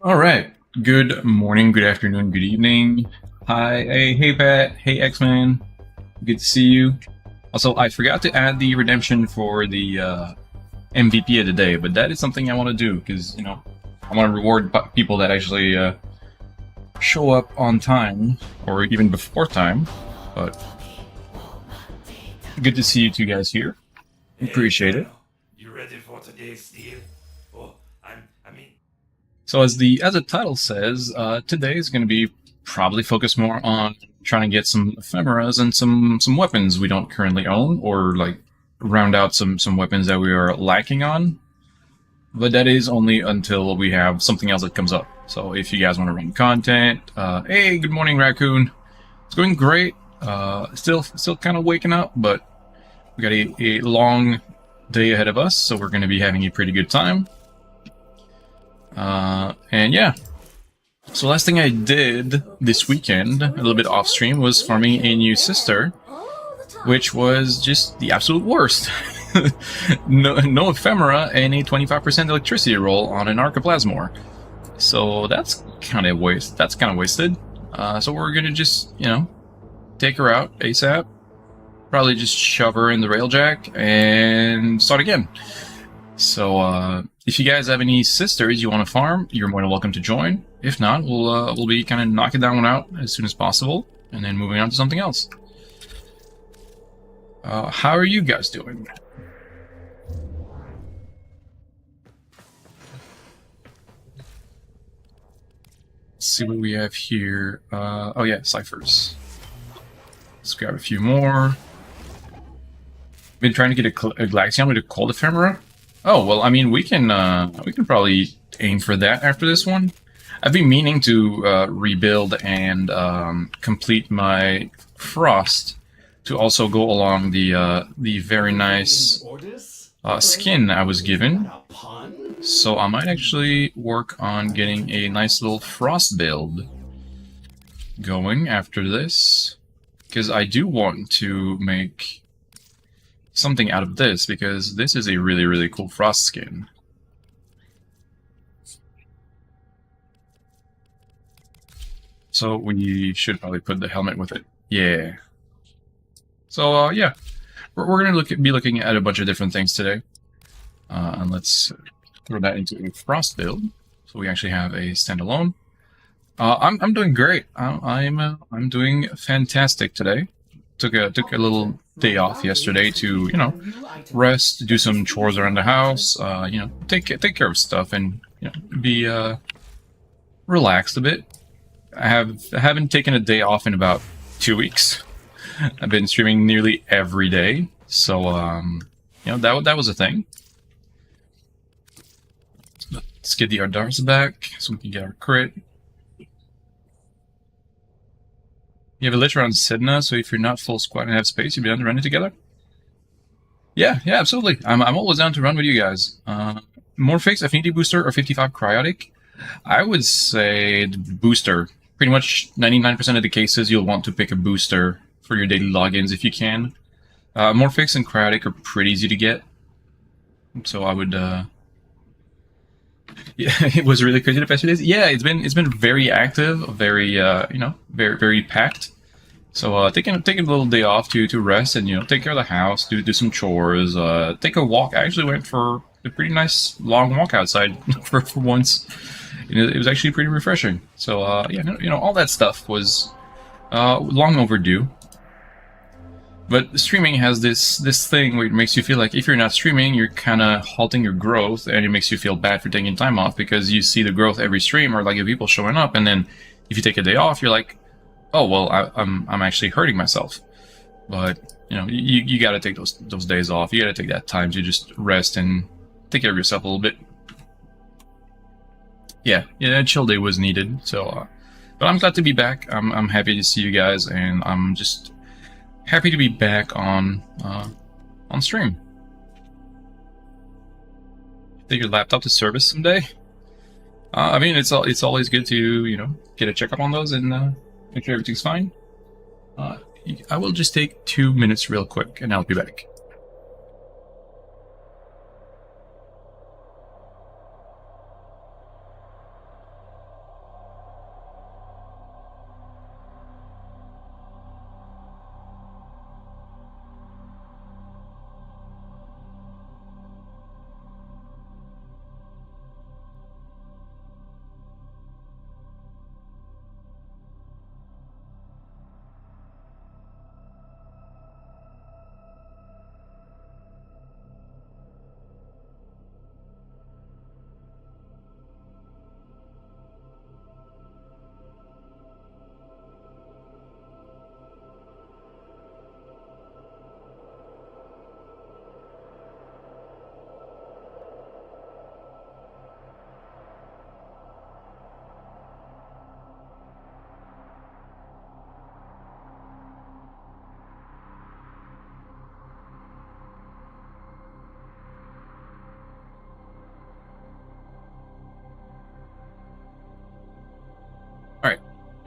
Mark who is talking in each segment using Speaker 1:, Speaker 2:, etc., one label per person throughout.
Speaker 1: All right. Good morning, good afternoon, good evening. Hi, hey Pat, hey X-Man. Good to see you. Also, I forgot to add the redemption for the MVP of the day, but that is something I want to do because I want to reward people that actually show up on time or even before time. But good to see you two guys here.
Speaker 2: Hey,
Speaker 1: Appreciate it.
Speaker 2: Daniel, you ready for today's deal? Oh, I mean,
Speaker 1: So as the title says, today is going to be probably focused more on trying to get some ephemeras and some weapons we don't currently own, or like round out some weapons that we are lacking on. But that is only until we have something else that comes up. So if you guys want to run content, hey, good morning, Raccoon. It's going great. Still kind of waking up, but we got a long day ahead of us, so we're going to be having a pretty good time. And yeah, so last thing I did this weekend, a little bit off stream, was farming a new sister, which was just the absolute worst. no ephemera and a 25% electricity roll on an archiplasmor. So that's kind of wasted. So we're gonna just take her out ASAP. Probably just shove her in the railjack and start again. So if you guys have any sisters you want to farm, you're more than welcome to join. If not, we'll be kind of knocking that one out as soon as possible, and then moving on to something else. How are you guys doing? Let's see what we have here. Oh yeah, ciphers. Let's grab a few more. Been trying to get a Glaxion with a cold ephemera. Oh well, I mean we can probably aim for that after this one. I've been meaning to rebuild and complete my frost to also go along the very nice skin I was given. So I might actually work on getting a nice little frost build going after this, because I do want to make something out of this, because this is a really cool frost skin. So we should probably put the helmet with it. Yeah. So yeah, we're gonna be looking at a bunch of different things today, and let's throw that into a frost build. So we actually have a standalone. I'm doing great. I'm doing fantastic today. Took a little day off yesterday to rest, do some chores around the house, take care of stuff, and be relaxed a bit. I haven't taken a day off in about 2 weeks. I've been streaming nearly every day, so that was a thing. Let's get the Ardarza back so we can get our crit. You have a lich around Sidna, so if you're not full squad and have space, you'll be down to run it together? Yeah, absolutely. I'm always down to run with you guys. Morphix, Affinity Booster, or 55 Cryotic? I would say the booster. Pretty much 99% of the cases you'll want to pick a booster for your daily logins if you can. Morphix and Cryotic are pretty easy to get. So I would yeah, it was really crazy the past few days. Yeah, it's been very active, very very packed. So taking a little day off to rest and take care of the house, do some chores, take a walk. I actually went for a pretty nice long walk outside for once. It was actually pretty refreshing. So yeah, all that stuff was long overdue. But streaming has this thing where it makes you feel like if you're not streaming, you're kind of halting your growth, and it makes you feel bad for taking time off because you see the growth every stream or like the people showing up, and then if you take a day off, you're like, oh well, I'm actually hurting myself. But you got to take those days off. You got to take that time to just rest and take care of yourself a little bit. Yeah, a chill day was needed. So, but I'm glad to be back. I'm happy to see you guys, and I'm just happy to be back on stream. Take your laptop to service someday. I mean, it's always good to get a checkup on those and make sure everything's fine. I will just take 2 minutes real quick, and I'll be back.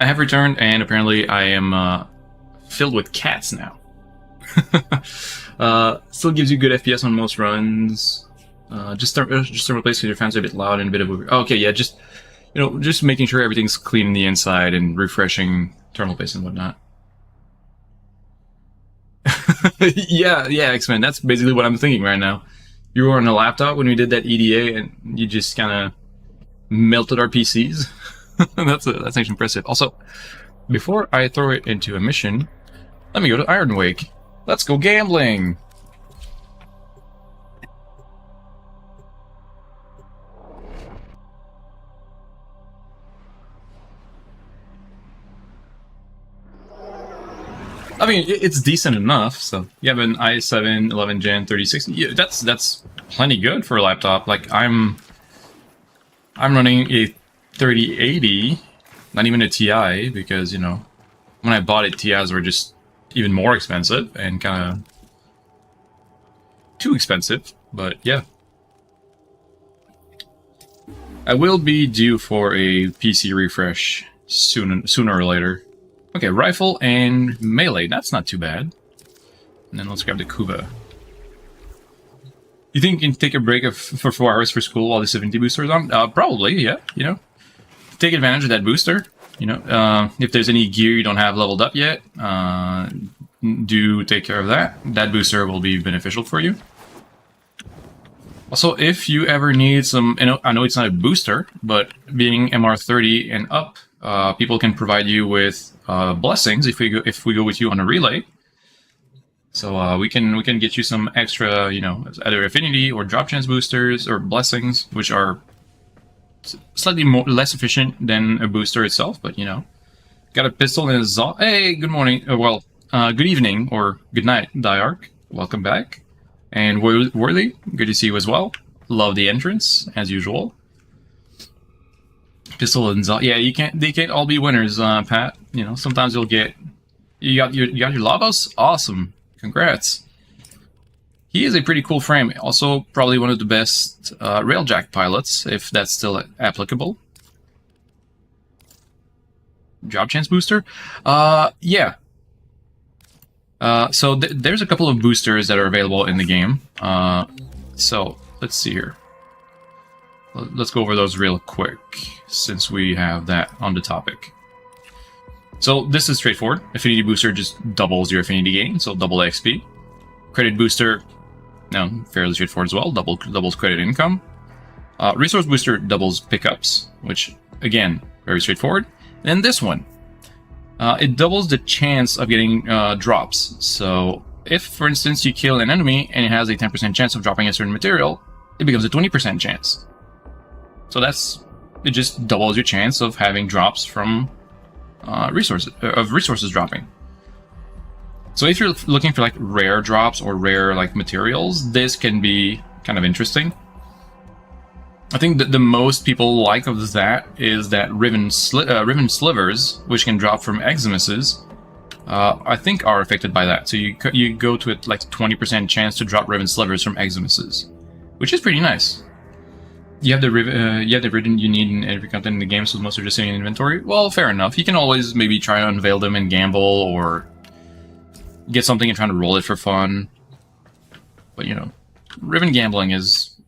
Speaker 1: I have returned, and apparently I am filled with cats now. Still gives you good FPS on most runs. Just to replace your fans are a bit loud and a bit of a... Okay, yeah, just just making sure everything's clean in the inside and refreshing terminal base and whatnot. Yeah, X-Men. That's basically what I'm thinking right now. You were on a laptop when we did that EDA, and you just kind of melted our PCs. That's actually impressive. Also, before I throw it into a mission, let me go to Ironwake. Let's go gambling. I mean, it's decent enough. So you have an i7 11 Gen 3060. Yeah, that's plenty good for a laptop. Like I'm running a 3080, not even a Ti, because when I bought it, Ti's were just even more expensive and kind of too expensive. But yeah, I will be due for a PC refresh sooner or later. Okay, rifle and melee. That's not too bad. And then let's grab the Kuba. You think you can take a break for 4 hours for school while the 70 booster is on? Probably, yeah. Take advantage of that booster. If there's any gear you don't have leveled up yet, do take care of that. That booster will be beneficial for you. Also, if you ever need some, I know it's not a booster, but being MR30 and up, people can provide you with blessings if we go with you on a relay. So we can get you some extra, either affinity or drop chance boosters or blessings, which are slightly less efficient than a booster itself. But got a pistol and a Zol. Hey, good morning. Good evening or good night, Diark. Welcome back. And Worthy, good to see you as well. Love the entrance as usual. Pistol and Zol. Yeah, they can't all be winners, Pat. Sometimes you got your Lavos. Awesome. Congrats. He is a pretty cool frame. Also, probably one of the best railjack pilots, if that's still applicable. Job chance booster? Yeah. So there's a couple of boosters that are available in the game. So let's see here. Let's go over those real quick, since we have that on the topic. So this is straightforward. Affinity booster just doubles your affinity gain, so double XP. Credit booster, fairly straightforward as well. Doubles credit income. Resource booster doubles pickups, which again, very straightforward. And then this one, it doubles the chance of getting drops. So if, for instance, you kill an enemy and it has a 10% chance of dropping a certain material, it becomes a 20% chance. So it just doubles your chance of having drops from resources dropping. So if you're looking for like rare drops or rare like materials, this can be kind of interesting. I think that the most people like of that is that riven slivers, which can drop from Eximuses. I think are affected by that. So you go to it like 20% chance to drop riven slivers from Eximuses, which is pretty nice. You have the riven you need in every content in the game, so most are just sitting in inventory. Well, fair enough. You can always maybe try to unveil them and gamble, or get something and try to roll it for fun. But riven gambling is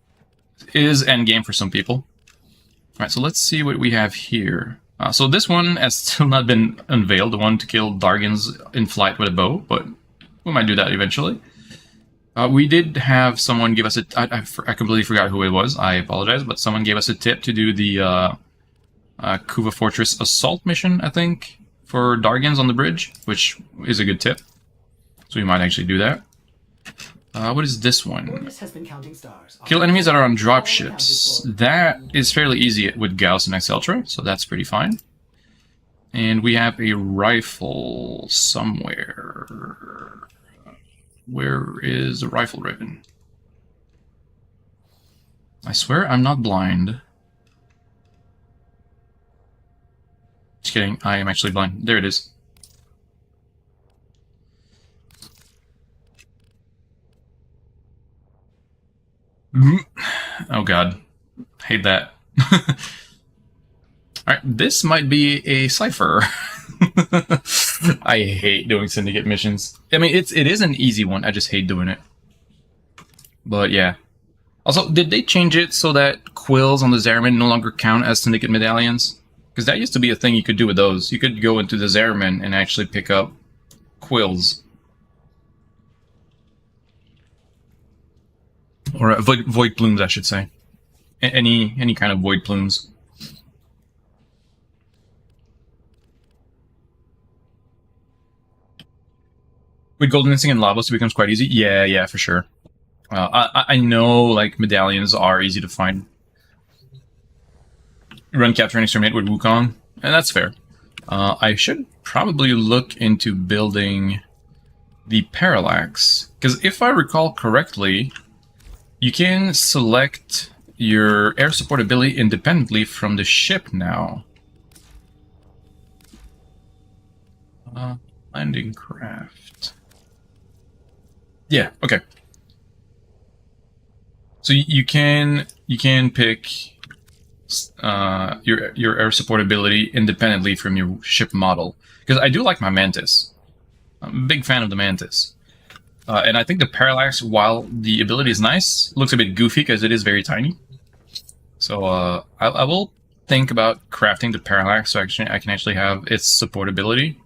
Speaker 1: endgame for some people. Alright, so let's see what we have here. So this one has still not been unveiled, the one to kill Dargans in flight with a bow, but we might do that eventually. We did have someone give us I completely forgot who it was, I apologize, but someone gave us a tip to do the Kuva Fortress Assault mission, I think, for Dargans on the bridge, which is a good tip. So we might actually do that. What is this one? Kill enemies that are on dropships. That is fairly easy with Gauss and Exceltra, so that's pretty fine. And we have a rifle somewhere. Where is the rifle ribbon? I swear I'm not blind. Just kidding, I am actually blind. There it is. Oh god. Hate that. Alright, this might be a cipher. I hate doing syndicate missions. I mean, it is an easy one. I just hate doing it. But yeah. Also, did they change it so that quills on the Zariman no longer count as syndicate medallions? Because that used to be a thing you could do with those. You could go into the Zariman and actually pick up quills. Or void plumes, I should say. Any kind of void plumes. With Golden Instinct and Lavos, it becomes quite easy. Yeah, for sure. I know, like, medallions are easy to find. Run, capture, and exterminate with Wukong, and that's fair. I should probably look into building the Parallax, because if I recall correctly, you can select your air support ability independently from the ship now. Landing craft. Yeah, okay. So you can pick your air support ability independently from your ship model. Because I do like my Mantis. I'm a big fan of the Mantis. And I think the Parallax, while the ability is nice, looks a bit goofy because it is very tiny. So I will think about crafting the Parallax so I can actually have its support ability,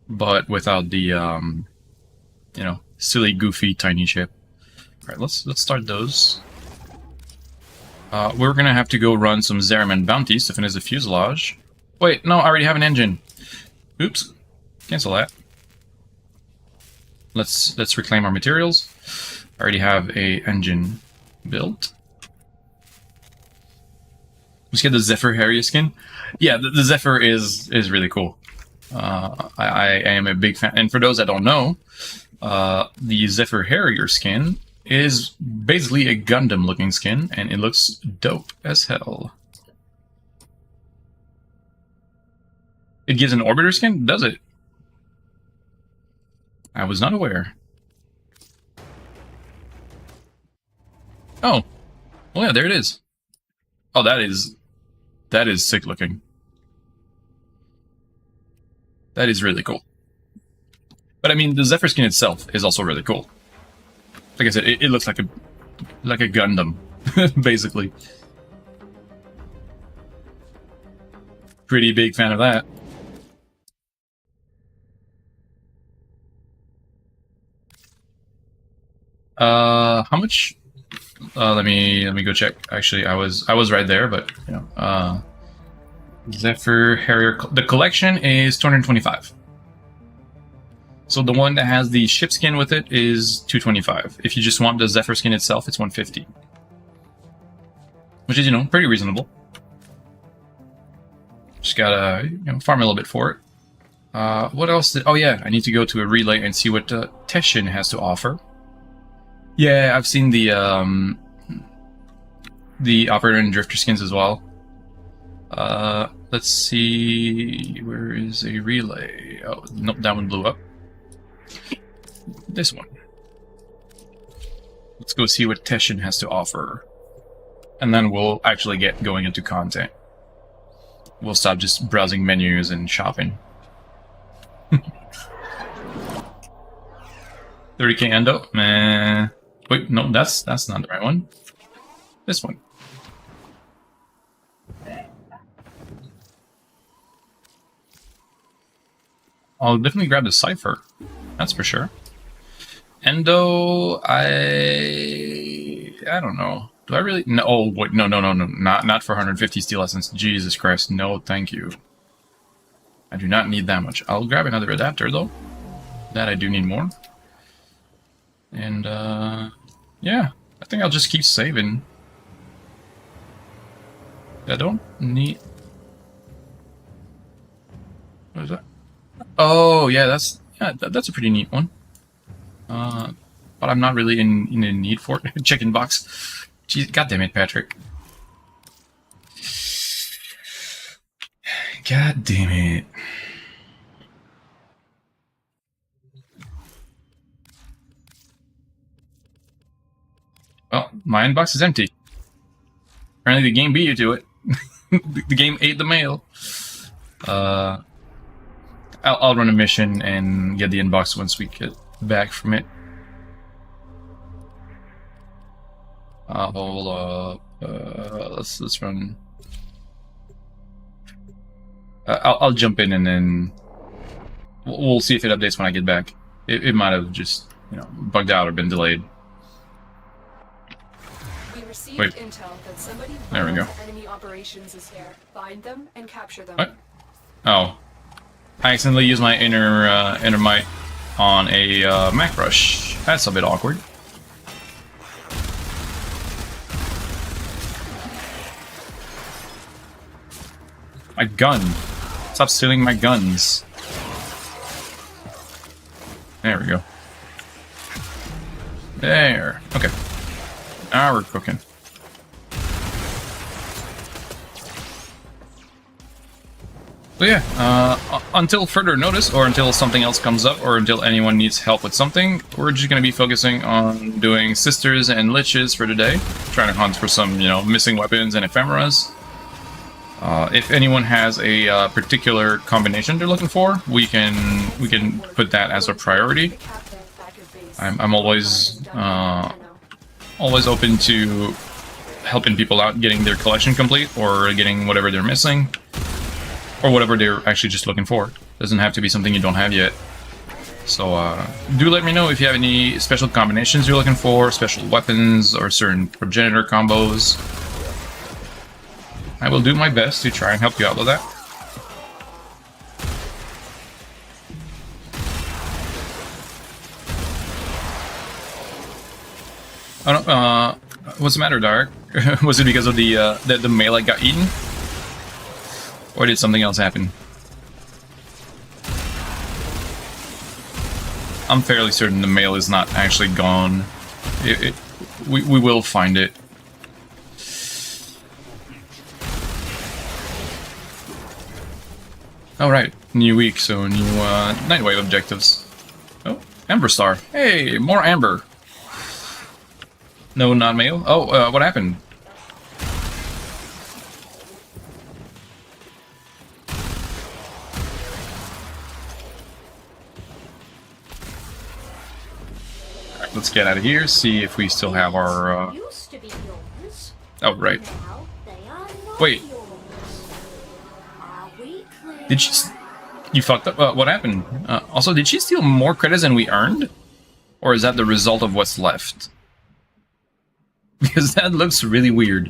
Speaker 1: but without the you know, silly, goofy, tiny ship. All right, let's start those. We're gonna have to go run some Zariman bounties to finish the fuselage. Wait, no, I already have an engine. Oops, cancel that. Let's reclaim our materials. I already have a engine built. Let's get the Zephyr Harrier skin. Yeah, the Zephyr is really cool. I am a big fan. And for those that don't know, the Zephyr Harrier skin is basically a Gundam-looking skin, and it looks dope as hell. It gives an orbiter skin? Does it? I was not aware. Oh. Well, yeah, there it is. Oh, that is sick looking. That is really cool. But I mean, the Zephyr skin itself is also really cool. Like I said, it looks like a Gundam, basically. Pretty big fan of that. How much? Let me go check. Actually, I was right there, but you know, Zephyr Harrier. The collection is 225. So the one that has the ship skin with it is 225. If you just want the Zephyr skin itself, it's 150. Which is, you know, pretty reasonable. Just gotta, you know, farm a little bit for it. What else did... Oh yeah, I need to go to a relay and see what Teshin has to offer. Yeah, I've seen the Operator and Drifter skins as well. Let's see... Where is a relay? Oh, nope, that one blew up. This one. Let's go see what Teshin has to offer. And then we'll actually get going into content. We'll stop just browsing menus and shopping. 30k endo? Meh. Wait, no, that's not the right one. This one. I'll definitely grab the Cypher. That's for sure. Endo, I don't know. Do I really? No. Oh, wait, no. Not for 150 steel essence. Jesus Christ, no, thank you. I do not need that much. I'll grab another adapter though. That I do need more. And yeah, I think I'll just keep saving. I don't need. What is that? Oh yeah, that's a pretty neat one. But I'm not really in a need for it. Chicken box. Jeez, God damn it, Patrick. God damn it. Well, my inbox is empty. Apparently the game beat you to it. The game ate the mail. I'll run a mission and get the inbox once we get back from it. Hold up. Let's run. I'll jump in and then we'll see if it updates when I get back. It might have just, you know, bugged out or been delayed.
Speaker 3: We received
Speaker 1: Wait.
Speaker 3: intel that somebody
Speaker 1: There we go.
Speaker 3: enemy operations is here. Find them and capture them.
Speaker 1: What? Oh, I accidentally used my inner might on a Mac rush. That's a bit awkward. My gun. Stop stealing my guns. There we go. There. Okay. Now we're cooking. So yeah, until further notice, or until something else comes up, or until anyone needs help with something, we're just going to be focusing on doing sisters and liches for today. Trying to hunt for some, you know, missing weapons and ephemeras. If anyone has a particular combination they're looking for, we can put that as a priority. I'm always open to helping people out getting their collection complete, or getting whatever they're missing, or whatever they're actually just looking for. Doesn't have to be something you don't have yet. So do let me know if you have any special combinations you're looking for, special weapons, or certain progenitor combos. I will do my best to try and help you out with that. I don't, what's the matter, Dark? Was it because of the mail I got eaten? Or did something else happen? I'm fairly certain the mail is not actually gone. We will find it. Alright, new week, so new Nightwave objectives. Oh, Amber Star. Hey, more Amber. No, not mail? Oh, what happened? Alright, let's get out of here, see if we still have our...
Speaker 4: Used to be yours.
Speaker 1: Oh, right.
Speaker 4: Now they are not
Speaker 1: Wait.
Speaker 4: yours. Are we clear?
Speaker 1: Did she... You fucked up? What happened? Also, did she steal more credits than we earned? Or is that the result of what's left? Because that looks really weird.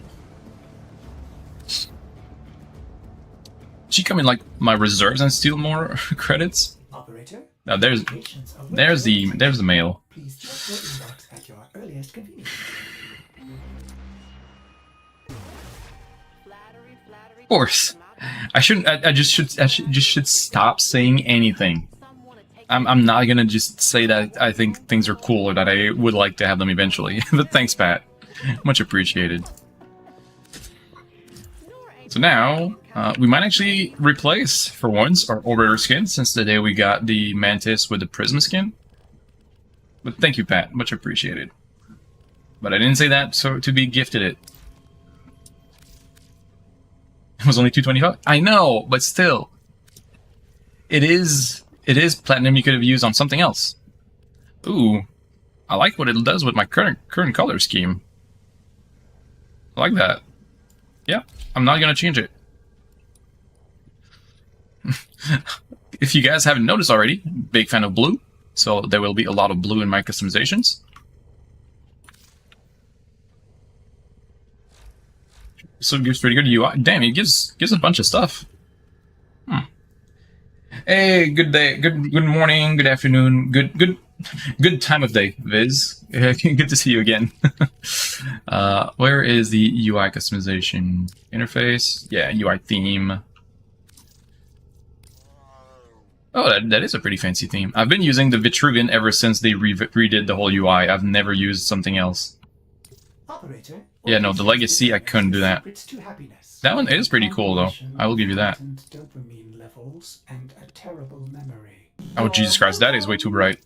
Speaker 1: She come in like my reserves and steal more credits?
Speaker 5: Operator,
Speaker 1: Now there's
Speaker 5: patients are
Speaker 1: there's the mail.
Speaker 5: Please check your inbox at your earliest convenience.
Speaker 1: Of course. I should stop saying anything. I'm not gonna just say that I think things are cool or that I would like to have them eventually. But thanks, Pat. Much appreciated. So now, we might actually replace, for once, our Orbiter skin, since today we got the Mantis with the Prism skin. But thank you, Pat. Much appreciated. But I didn't say that so to be gifted it. It was only $225. I know, but still. It is platinum you could have used on something else. Ooh. I like what it does with my current color scheme. I like that. Yeah, I'm not gonna change it. If you guys haven't noticed already, big fan of blue, so there will be a lot of blue in my customizations. So it gives pretty good UI. Damn, it gives a bunch of stuff. Hey, good day, good morning, good afternoon, good time of day, Viz. Good to see you again. Where is the UI customization interface? Yeah, UI theme. Oh, that is a pretty fancy theme. I've been using the Vitruvian ever since they redid the whole UI. I've never used something else.
Speaker 5: Operator,
Speaker 1: Yeah, no, the Legacy, I couldn't do that.
Speaker 5: secrets to happiness.
Speaker 1: That one is pretty cool, though. I will give you that.
Speaker 5: Dopamine levels and a terrible memory.
Speaker 1: Oh, Jesus Christ, that is way too bright.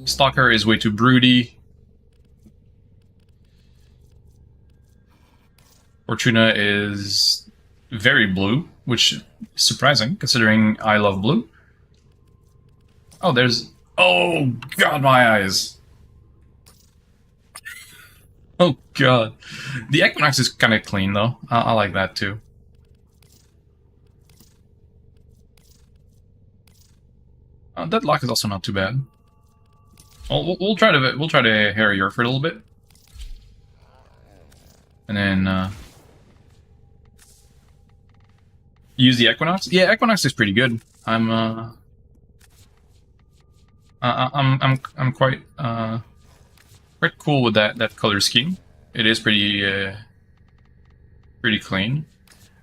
Speaker 1: Stalker is way too broody. Fortuna is very blue, which is surprising considering I love blue. Oh, there's... Oh, God, my eyes. Oh, God. The Equinox is kind of clean, though. I like that, too. Deadlock is also not too bad. We'll try to harry her for a little bit. And then, use the Equinox? Yeah, Equinox is pretty good. I'm quite cool with that color scheme. It is pretty clean.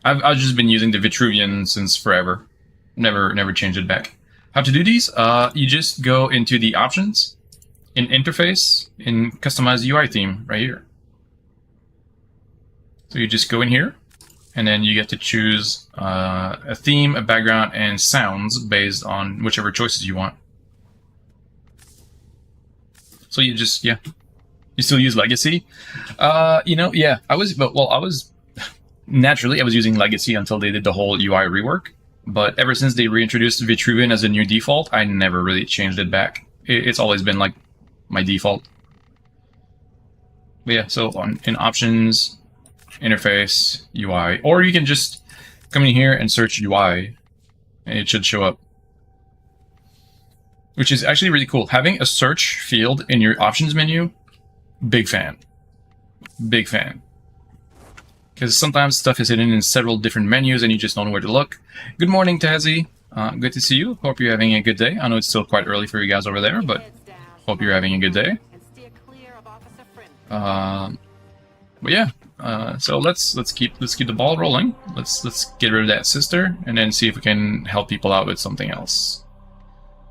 Speaker 1: I've just been using the Vitruvian since forever. Never changed it back. How to do these? You just go into the options in interface in customize UI theme right here. So you just go in here, and then you get to choose a theme, a background, and sounds based on whichever choices you want. So you just, yeah. You still use Legacy? Yeah. I was naturally, I was using Legacy until they did the whole UI rework. But ever since they reintroduced Vitruvian as a new default, I never really changed it back. It's always been like my default. But yeah, so in options, interface, UI, or you can just come in here and search UI, and it should show up. Which is actually really cool. Having a search field in your options menu, big fan. Big fan. Because sometimes stuff is hidden in several different menus and you just don't know where to look. Good morning, Tazzy. Good to see you. Hope you're having a good day. I know it's still quite early for you guys over there, but hope you're having a good day. But yeah, so let's keep the ball rolling. Let's get rid of that sister and then see if we can help people out with something else.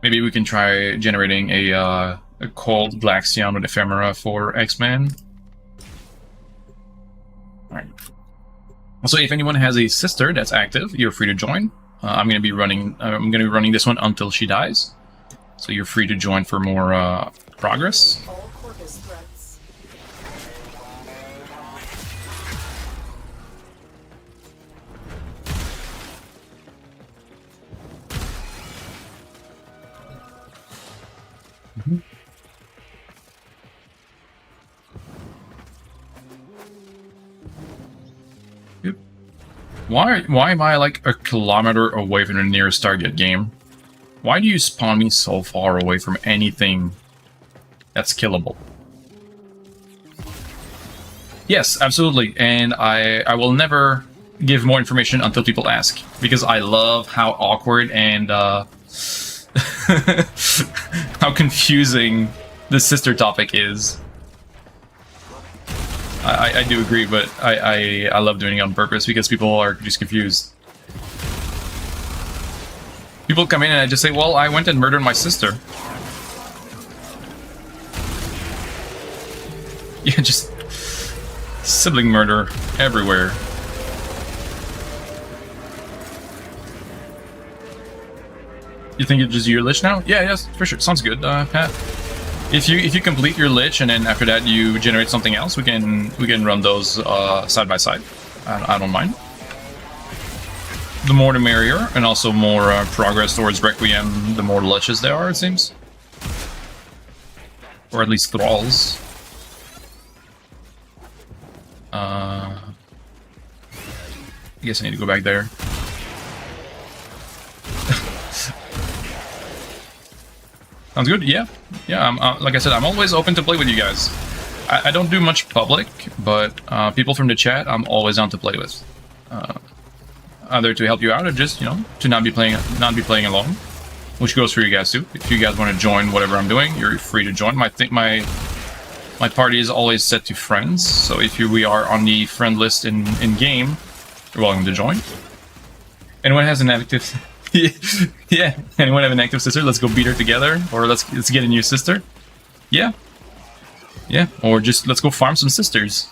Speaker 1: Maybe we can try generating a cold Glaxion with ephemera for X-Men. All right. So if anyone has a sister that's active, you're free to join. I'm gonna be running this one until she dies. So you're free to join for more progress.
Speaker 3: All Corvus threats.
Speaker 1: Yep. Why am I like a kilometer away from the nearest target game? Why do you spawn me so far away from anything that's killable? Yes, absolutely, and I will never give more information until people ask, because I love how awkward and how confusing the sister topic is. I do agree, but I love doing it on purpose because people are just confused. People come in and I just say, well, I went and murdered my sister. Yeah, just sibling murder everywhere. You think you just do your lich now? Yeah, yes, for sure. Sounds good, Pat. If you complete your lich and then after that you generate something else, we can run those side by side. I don't mind. The more the merrier, and also more progress towards Requiem, the more liches there are, it seems. Or at least thralls. I guess I need to go back there. Sounds good, yeah. Yeah, like I said, I'm always open to play with you guys. I don't do much public, but people from the chat, I'm always down to play with. Either to help you out or just, you know, to not be playing alone, which goes for you guys too. If you guys want to join whatever I'm doing, you're free to join. My party is always set to friends, so if we are on the friend list in game, you're welcome to join. Anyone has an active, yeah. Anyone have an active sister? Let's go beat her together, or let's get a new sister. Yeah, yeah, or just let's go farm some sisters.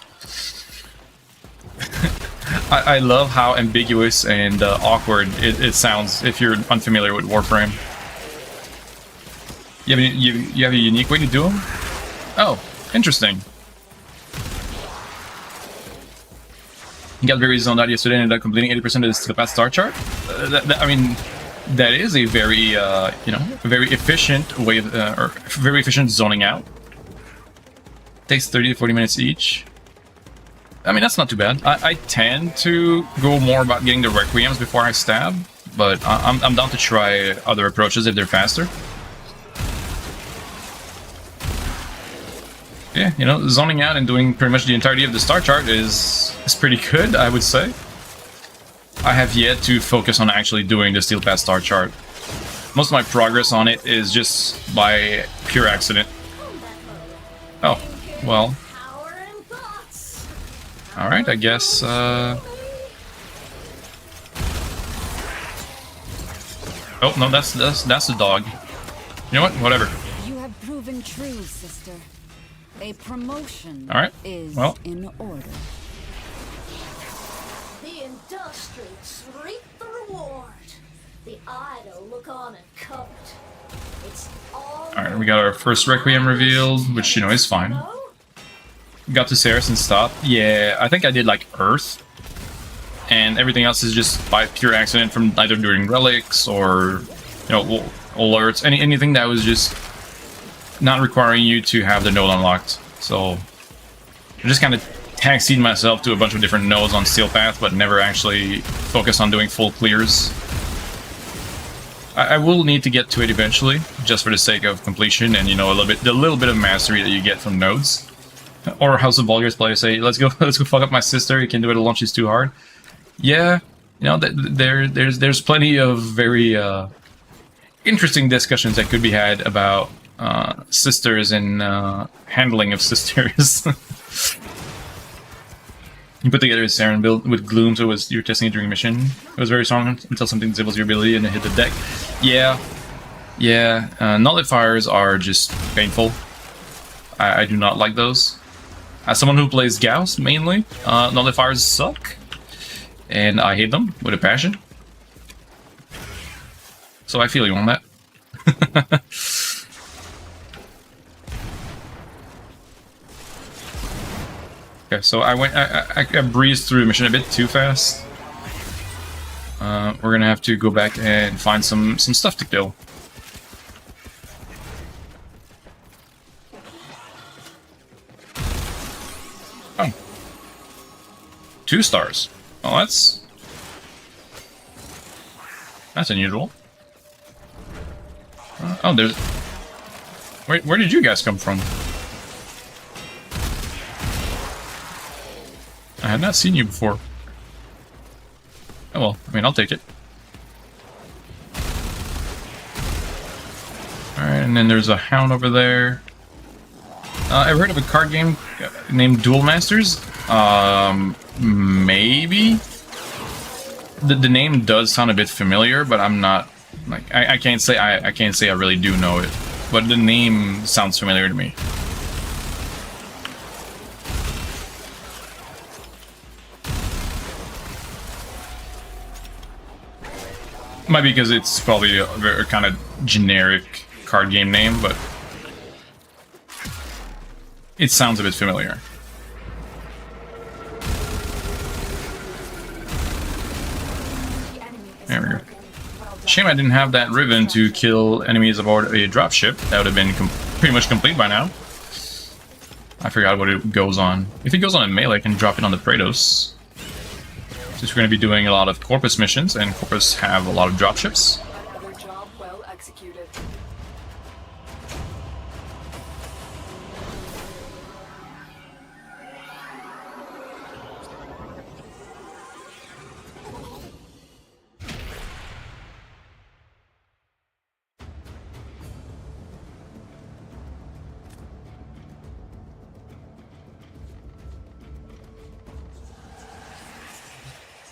Speaker 1: I love how ambiguous and awkward it sounds if you're unfamiliar with Warframe. You have a unique way to do them? Oh, interesting. got very zoned out yesterday and ended up completing 80% of the skill path star chart. I mean, that is a very, you know, a very efficient way of, or very efficient zoning out. Takes 30 to 40 minutes each. I mean, that's not too bad. I tend to go more about getting the requiems before I stab, but I'm down to try other approaches if they're faster. Yeah, you know, zoning out and doing pretty much the entirety of the star chart is pretty good, I would say. I have yet to focus on actually doing the Steel Path star chart. Most of my progress on it is just by pure accident. Oh, well. Alright, I guess, Oh, no, that's the dog. You know what? Whatever.
Speaker 6: You have proven true, sister. A promotion is
Speaker 1: well.
Speaker 6: in order.
Speaker 4: The industrious reap the reward. The idle look on and covet. It's all.
Speaker 1: Alright, we got our first Requiem revealed, which, you know, is fine. Got to Ceres and stopped. Yeah, I think I did, like, Earth. And everything else is just by pure accident from either doing relics or, you know, alerts. Anything that was just not requiring you to have the node unlocked. So I just kind of taxied myself to a bunch of different nodes on Steel Path, but never actually focused on doing full clears. I will need to get to it eventually, just for the sake of completion and, you know, the little bit of mastery that you get from nodes. Or House of Vulgar's players say, let's go fuck up my sister. You can do it alone. She's too hard. Yeah, you know, there's plenty of very interesting discussions that could be had about sisters and handling of sisters. You put together a Saren build with Gloom, so you're testing it during mission. It was very strong until something disables your ability and it hit the deck. Yeah. Nullifiers are just painful. I do not like those. As someone who plays Gauss mainly, nullifiers suck. And I hate them with a passion. So I feel you on that. Okay, so I breezed through the mission a bit too fast. We're gonna have to go back and find some stuff to kill. Oh. 2 stars. Oh, that's unusual. Oh, there's... Where did you guys come from? I had not seen you before. Oh well, I mean, I'll take it. Alright, and then there's a hound over there. I've heard of a card game named Duel Masters. Maybe? The name does sound a bit familiar, but I'm not... Like, I can't say I really do know it. But the name sounds familiar to me. Might be because it's probably a very kind of generic card game name, but it sounds a bit familiar. There we go. Shame I didn't have that ribbon to kill enemies aboard a dropship. That would have been pretty much complete by now. I forgot what it goes on. If it goes on a melee, I can drop it on the Praetos. Since we're going to be doing a lot of Corpus missions, and Corpus have a lot of dropships.
Speaker 3: Another job well executed.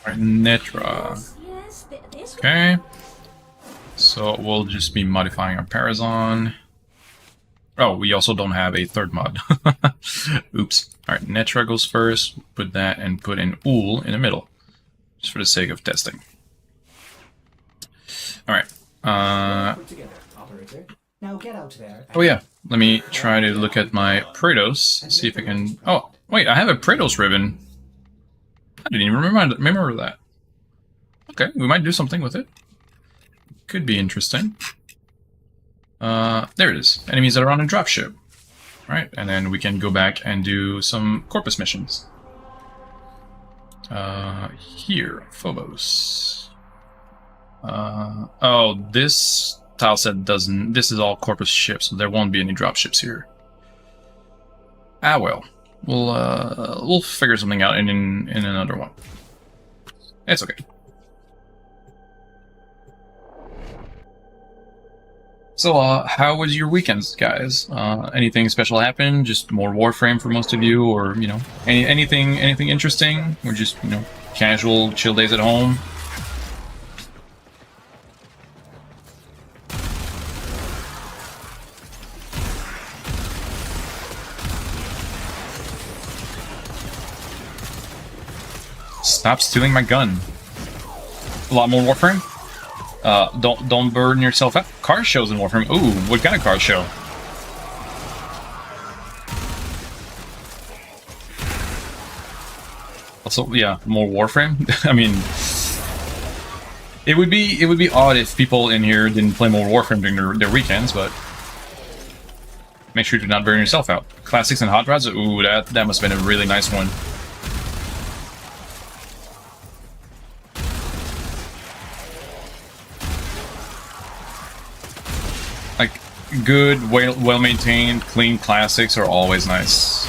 Speaker 1: Alright, Netra.
Speaker 4: Yes, this
Speaker 1: Okay. So we'll just be modifying our Parazon. Oh, we also don't have a third mod. Oops. Alright, Netra goes first. Put that and put in Ool in the middle. Just for the sake of testing. Alright.
Speaker 5: Put together, operator. Now get out there.
Speaker 1: Oh yeah. Let me try to look at my Praetos. See if I can... Oh, wait, I have a Praetos ribbon. I didn't even remember that. Okay, we might do something with it. Could be interesting. There it is. Enemies that are on a dropship. Right, and then we can go back and do some Corpus missions. Here, Phobos. Oh, this tile set doesn't. This is all Corpus ships, so there won't be any dropships here. Ah well, we'll figure something out in another one. It's okay. So, how was your weekends, guys? Anything special happen? Just more Warframe for most of you, or you know, anything interesting, or just you know, casual, chill days at home? Stop stealing my gun. A lot more Warframe. Don't burn yourself out. Car shows in Warframe. Ooh, what kind of car show? Also, yeah, more Warframe. I mean, it would be odd if people in here didn't play more Warframe during their weekends, but make sure to not burn yourself out. Classics and hot rods. Ooh, that must have been a really nice one. Like, good, well-maintained, clean classics are always nice.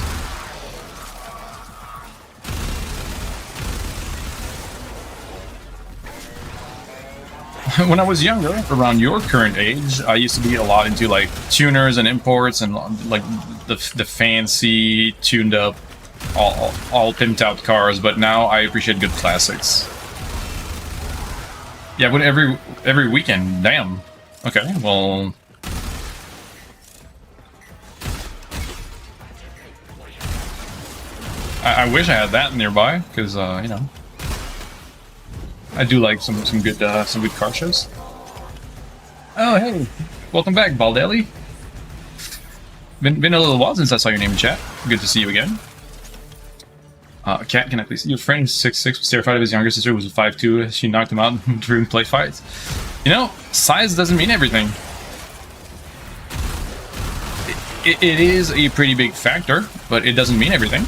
Speaker 1: When I was younger, around your current age, I used to be a lot into, like, tuners and imports and, like, the fancy, tuned-up, all pimped-out cars, but now I appreciate good classics. Yeah, but every weekend, damn. Okay, well... I wish I had that nearby, because, you know, I do like some good car shows. Oh, hey, welcome back, Baldelli. Been a little while since I saw your name in chat. Good to see you again. Cat, can I please? Your friend 6'6" was terrified of his younger sister, who was 5'2". She knocked him out during play fights. You know, size doesn't mean everything. It is a pretty big factor, but it doesn't mean everything.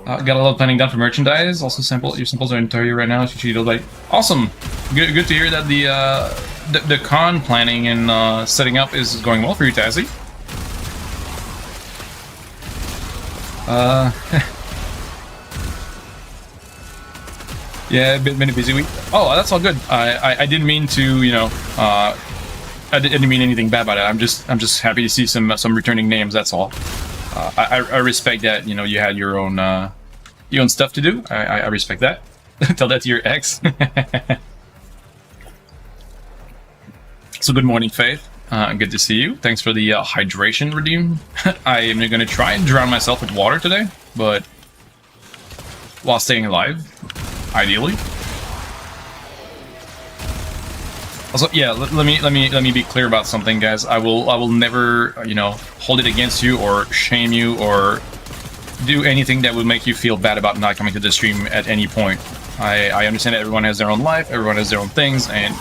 Speaker 1: Got a lot of planning done for merchandise. Also, your samples are in Ontario right now. Like, awesome. Good to hear that the con planning and setting up is going well for you, Tazzy. Yeah, been a busy week. Oh, that's all good. I didn't mean to, you know, I didn't mean anything bad about it. I'm just happy to see some returning names. That's all. I respect that. You know, you had your own stuff to do. I respect that. Tell that to your ex. So good morning, Faith. Good to see you. Thanks for the hydration redeem. I am going to try and drown myself with water today, but while staying alive, ideally. Also, yeah, let me be clear about something, guys. I will never, you know, hold it against you or shame you or do anything that would make you feel bad about not coming to the stream at any point. I understand that everyone has their own life, everyone has their own things, and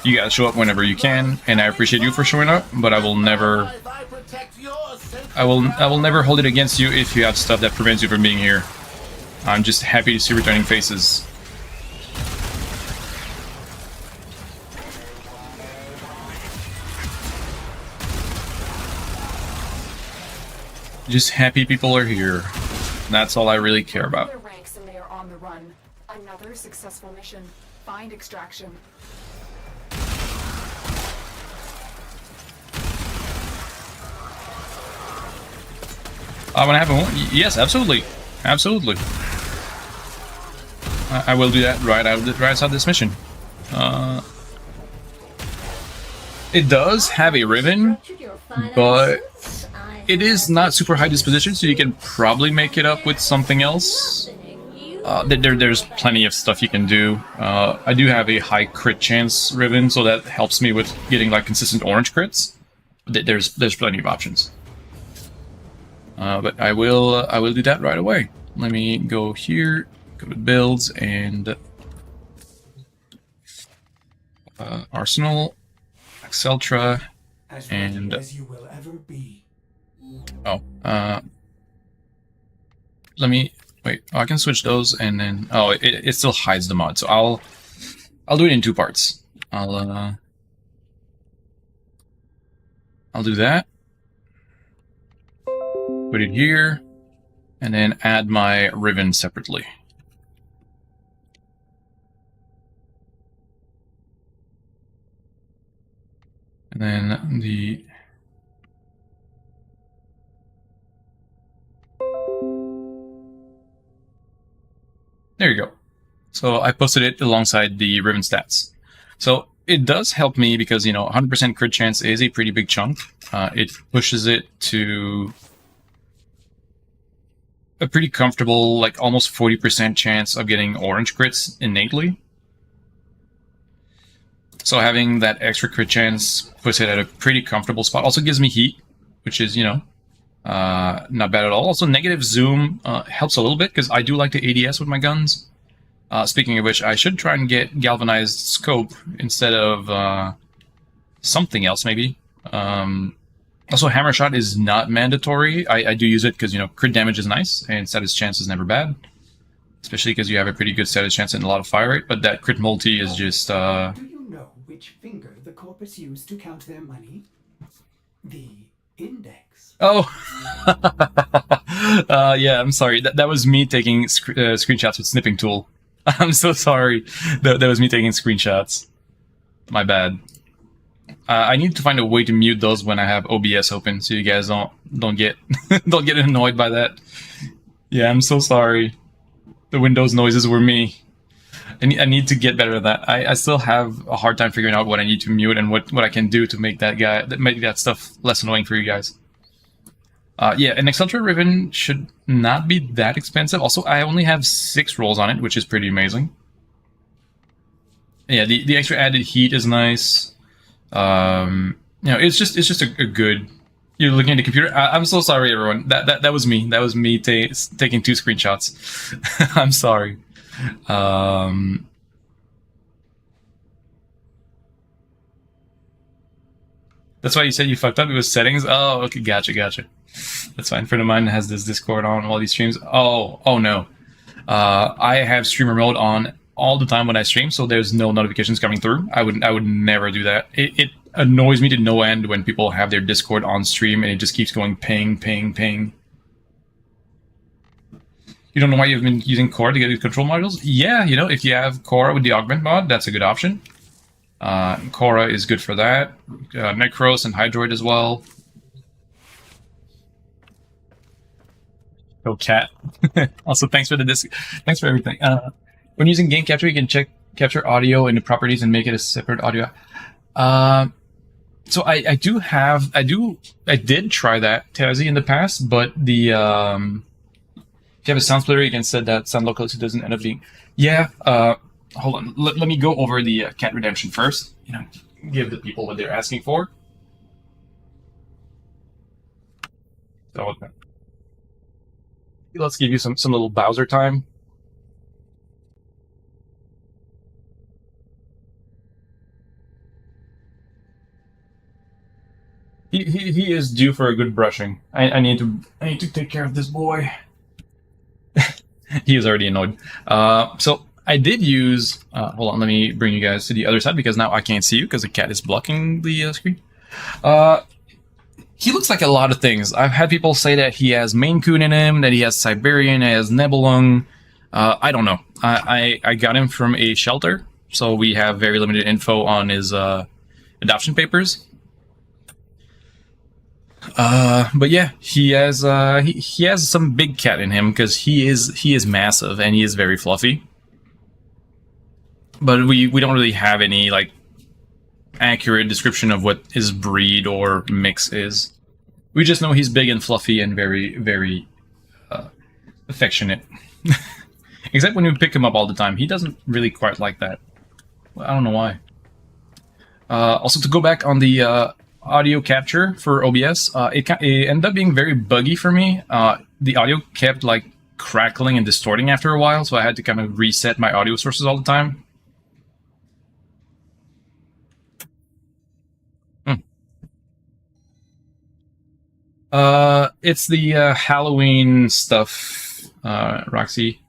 Speaker 1: you gotta show up whenever you can. And I appreciate you for showing up, but I will never hold it against you if you have stuff that prevents you from being here. I'm just happy to see returning faces. Just happy people are here. That's all I really care about.
Speaker 3: Their ranks and they are on the run. Another successful mission. Find extraction.
Speaker 1: When I have one? Yes, absolutely. Absolutely. I will do that right outside this mission. It does have a ribbon, but it is not super high disposition, so you can probably make it up with something else. There's plenty of stuff you can do. I do have a high crit chance ribbon, so that helps me with getting like consistent orange crits. There's plenty of options. But I will do that right away. let me go here, go to builds, and Arsenal, Exceltra,
Speaker 5: As
Speaker 1: and
Speaker 5: ready as you will ever be.
Speaker 1: oh, let me wait. Oh, I can switch those, and then it still hides the mod, so I'll do it in two parts. I'll do that. Put it here, and then add my ribbon separately. And then the there you go. So I posted it alongside the ribbon stats. So it does help me because, you know, 100% crit chance is a pretty big chunk. It pushes it to a pretty comfortable, like almost 40% chance of getting orange crits innately. So having that extra crit chance puts it at a pretty comfortable spot. Also gives me heat, which is, you know, not bad at all. Also, negative zoom helps a little bit because I do like the ADS with my guns. Speaking of which, I should try and get galvanized scope instead of something else, maybe. Also, hammer shot is not mandatory. I do use it because, you know, crit damage is nice and status chance is never bad. Especially because you have a pretty good status chance and a lot of fire rate, but that crit multi is just...
Speaker 5: Do you know which finger the corpus used to count their money? The index.
Speaker 1: Oh! Yeah, I'm sorry. That was me taking screenshots with snipping tool. I'm so sorry. That was me taking screenshots. My bad. I need to find a way to mute those when I have OBS open, so you guys don't get don't get annoyed by that. Yeah, I'm so sorry. The Windows noises were me. I need to get better at that. I still have a hard time figuring out what I need to mute and what I can do to make that stuff less annoying for you guys. Yeah, an Exceltra ribbon should not be that expensive. Also, I only have 6 rolls on it, which is pretty amazing. Yeah, the extra added heat is nice. You know, it's just a good. You're looking at the computer. I'm so sorry, everyone. That was me. That was me taking 2 screenshots. I'm sorry. That's why you said you fucked up. It was settings. Oh, okay, gotcha. That's fine. A friend of mine has this Discord on while he streams. Oh no. I have streamer mode on all the time when I stream, so there's no notifications coming through. I would never do that. It annoys me to no end when people have their Discord on stream and it just keeps going ping, ping, ping. You don't know why you've been using Cora to get the control modules? Yeah, you know, if you have Cora with the augment mod, that's a good option. Cora is good for that. Necros and Hydroid as well. Oh, cat. Also, thanks for thanks for everything. When using game capture, you can capture audio in the properties and make it a separate audio. So I did try that, Tazi, in the past, but the if you have a sound splitter, you can set that sound locality doesn't end up being. Yeah. Hold on. Let me go over the cat redemption first. You know, give the people what they're asking for. So let's give you some little Bowser time. He is due for a good brushing. I need to take care of this boy. He is already annoyed. So I did use. Hold on, let me bring you guys to the other side because now I can't see you because the cat is blocking the screen. He looks like a lot of things. I've had people say that he has Maine Coon in him, that he has Siberian, he has Nebelung. I don't know. I got him from a shelter, so we have very limited info on his adoption papers. But yeah, he has some big cat in him because he is massive and he is very fluffy. But we don't really have any like accurate description of what his breed or mix is. We just know he's big and fluffy and very, very affectionate. Except when we pick him up all the time, he doesn't really quite like that. Well, I don't know why. Also, to go back on the audio capture for OBS, it ended up being very buggy for me. The audio kept like crackling and distorting after a while, so I had to kind of reset my audio sources all the time. It's the Halloween stuff, Roxy.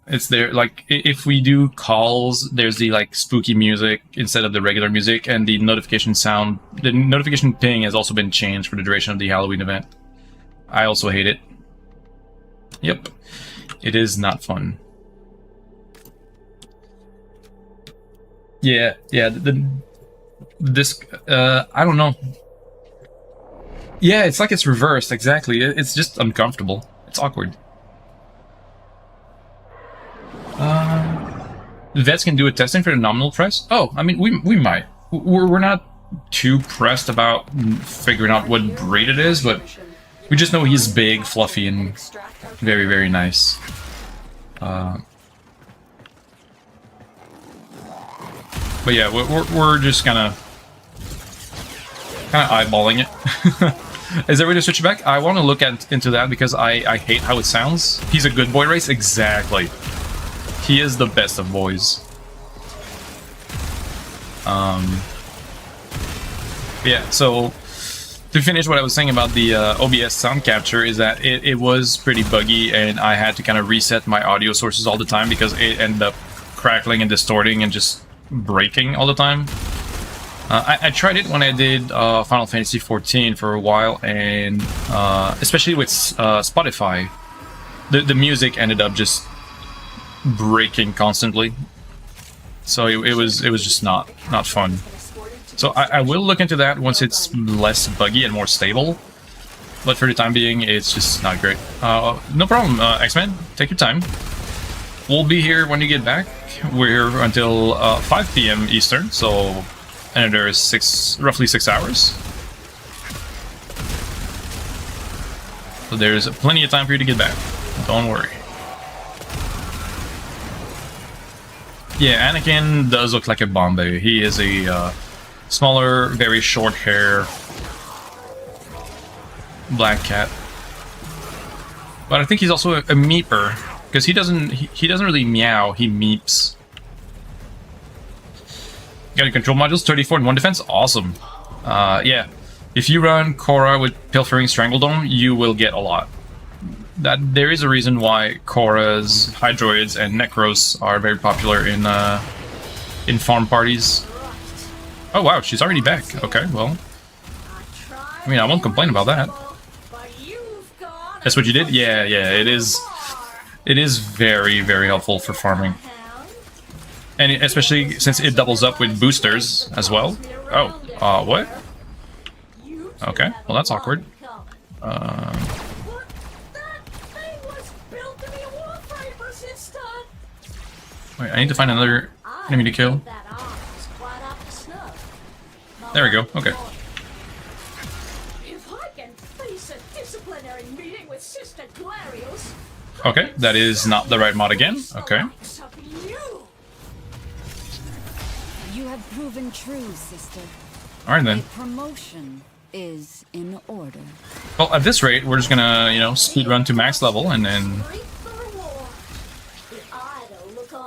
Speaker 1: It's there, like, if we do calls, there's the, like, spooky music instead of the regular music, and the notification sound, the notification ping has also been changed for the duration of the Halloween event. I also hate it. Yep. It is not fun. Yeah, this, I don't know. Yeah, it's like it's reversed, exactly. It's just uncomfortable. It's awkward. Vets can do a testing for the nominal price? Oh, I mean, we might. We're not too pressed about figuring out what breed it is, but we just know he's big, fluffy, and very, very nice. But yeah, we're just kind of eyeballing it. Is there a way to switch it back? I want to look into that because I hate how it sounds. He's a good boy race? Exactly. He is the best of boys. Yeah, so to finish what I was saying about the OBS sound capture is that it was pretty buggy and I had to kind of reset my audio sources all the time because it ended up crackling and distorting and just breaking all the time. I tried it when I did Final Fantasy XIV for a while, and especially with Spotify, the music ended up just breaking constantly. So it was just not fun. So I will look into that once it's less buggy and more stable. But for the time being, it's just not great. No problem, X-Men. Take your time. We'll be here when you get back. We're here until 5 p.m. Eastern, so another roughly 6 hours. So there's plenty of time for you to get back. Don't worry. Yeah, Anakin does look like a Bombay. He is a smaller, very short hair black cat. But I think he's also a meeper because he doesn't really meow. He meeps. Got a control modules, 34 and 1 defense. Awesome. Yeah, if you run Korra with Pilfering Strangledome, you will get a lot. There is a reason why Korra's Hydroids and Necros are very popular in farm parties. Oh wow, she's already back. Okay, well, I mean, I won't complain about that. That's what you did? Yeah, it is. It is very, very helpful for farming, and especially since it doubles up with boosters as well. Oh, what? Okay, well that's awkward. Wait, I need to find another enemy to kill. There we go. Okay. Okay, that is not the right mod again. Okay.
Speaker 6: You have proven true, sister.
Speaker 1: All right then.
Speaker 6: A promotion is in order.
Speaker 1: Well, at this rate, we're just gonna, speed run to max level and then.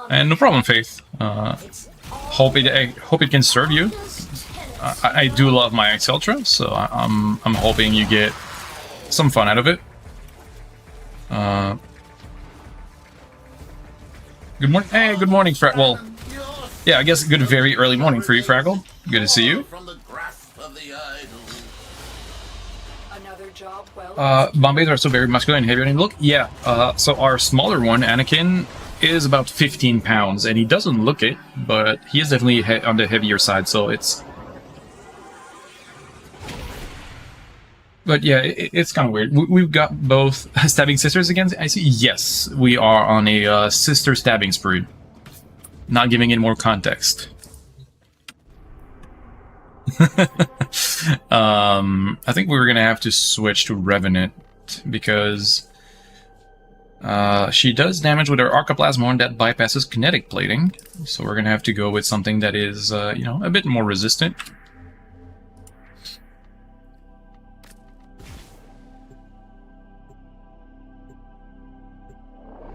Speaker 1: And no problem, Faith. Hope it can serve you. I do love my X Ultra, so I'm hoping you get some fun out of it. Good morning. Hey, good morning, Well, yeah, I guess good very early morning for you, Fraggle. Good to see you.
Speaker 3: Another job well.
Speaker 1: Bombays are so very muscular and heavy on look. Yeah. So our smaller one, Anakin, is about 15 pounds, and he doesn't look it, but he is definitely on the heavier side. So it's. But yeah, it's kind of weird. We've got both stabbing sisters against I see. Yes, we are on a sister stabbing spree. Not giving it more context. I think we're gonna have to switch to Revenant because she does damage with her Archoplasmorn that bypasses kinetic plating. So we're gonna have to go with something that is, a bit more resistant.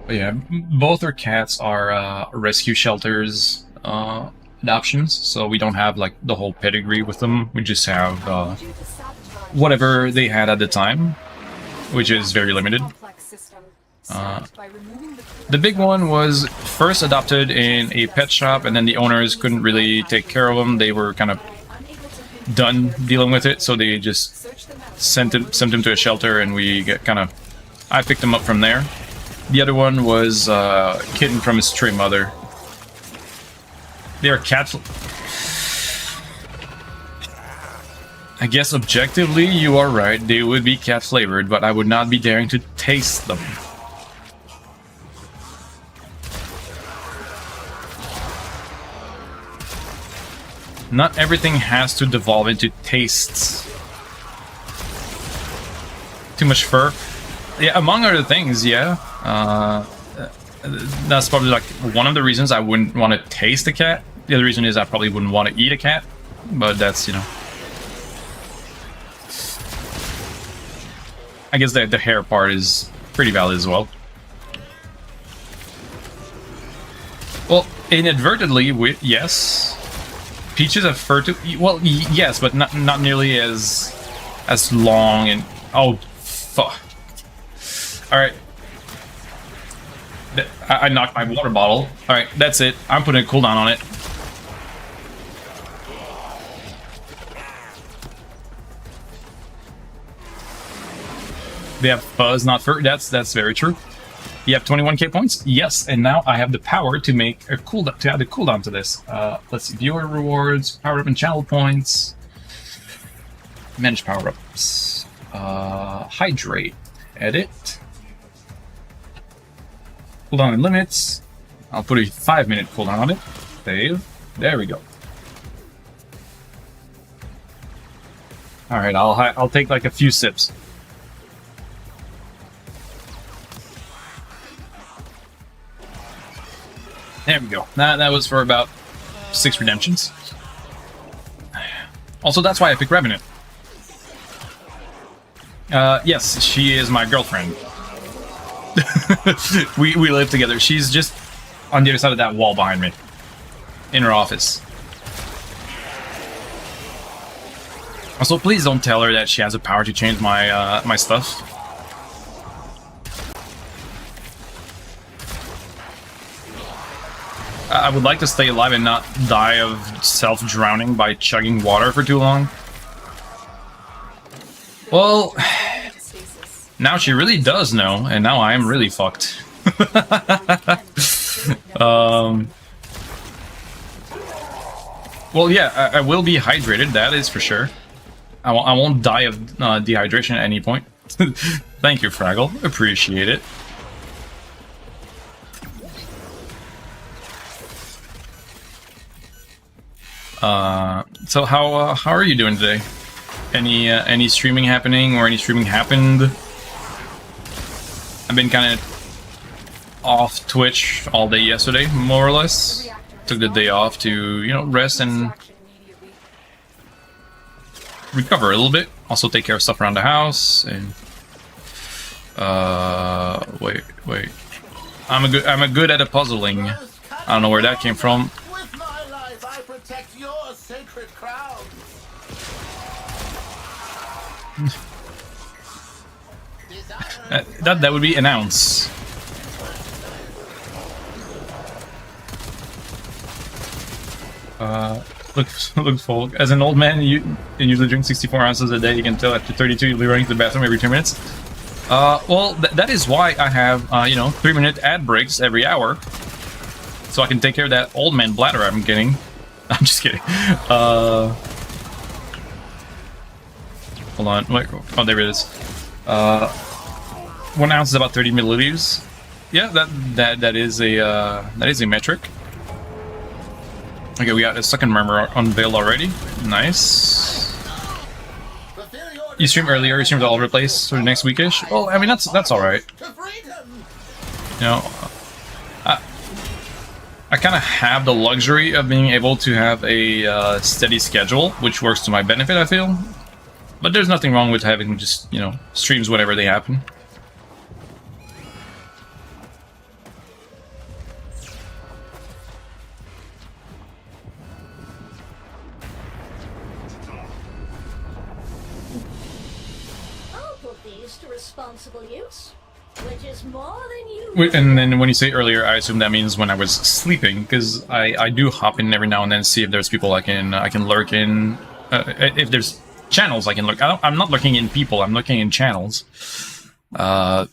Speaker 1: But yeah, both our cats are rescue shelters adoptions, so we don't have like the whole pedigree with them. We just have whatever they had at the time, which is very limited. The big one was first adopted in a pet shop, and then the owners couldn't really take care of them. They were kind of done dealing with it, so they just sent him to a shelter, and I picked him up from there. The other one was a kitten from his stray mother. They are cat. I guess objectively, you are right. They would be cat flavored, but I would not be daring to taste them. Not everything has to devolve into tastes. Too much fur. Yeah, among other things, yeah. That's probably like one of the reasons I wouldn't want to taste a cat. The other reason is I probably wouldn't want to eat a cat. But that's, you know. I guess the hair part is pretty valid as well. Well, inadvertently, yes. Peaches have fur too. Well, yes, but not nearly as long and... Oh, fuck. Alright. I knocked my water bottle. Alright, that's it. I'm putting a cooldown on it. They have fuzz, not fur. That's very true. You have 21k points? Yes, and now I have the power to make a cooldown, to add a cooldown to this. Let's see, viewer rewards, power up and channel points, manage power ups, hydrate, edit, cooldown and limits. I'll put a 5-minute cooldown on it. Save. There we go. All right, I'll take like a few sips. There we go. That was for about 6 redemptions. Also, that's why I picked Revenant. Yes, she is my girlfriend. we live together. She's just on the other side of that wall behind me. In her office. Also, please don't tell her that she has the power to change my my stuff. I would like to stay alive and not die of self-drowning by chugging water for too long. Well, now she really does know, and now I am really fucked. Well, yeah, I will be hydrated, that is for sure. I won't die of dehydration at any point. Thank you, Fraggle. Appreciate it. So how are you doing today? Any streaming happening or any streaming happened? I've been kind of off Twitch all day yesterday, more or less. Took the day off to, you know, rest and recover a little bit. Also take care of stuff around the house and wait. I'm a good at a puzzling. I don't know where that came from.
Speaker 7: Protect your sacred crown.
Speaker 1: that would be an ounce. Look, folk. As an old man, you usually drink 64 ounces a day. You can tell after 32 you'll be running to the bathroom every 2 minutes. Well, that is why I have, you know, 3-minute ad breaks every hour. So I can take care of that old man bladder I'm getting. I'm just kidding. Hold on. Wait. Oh, there it is. 1 ounce is about 30 milliliters. Yeah, that is a metric. Okay, we got a second murmur unveiled already. Nice. You streamed earlier. You streamed all over the place. Sort of next weekish. Well, I mean that's all right. You know. I kind of have the luxury of being able to have a steady schedule, which works to my benefit, I feel. But there's nothing wrong with having just, you know, streams whenever they happen.
Speaker 4: responsible use, which is more than you.
Speaker 1: And then when you say earlier, I assume that means when I was sleeping, because I do hop in every now and then, see if there's people I can lurk in. If there's channels I can lurk. I'm not looking in people. I'm looking in channels. But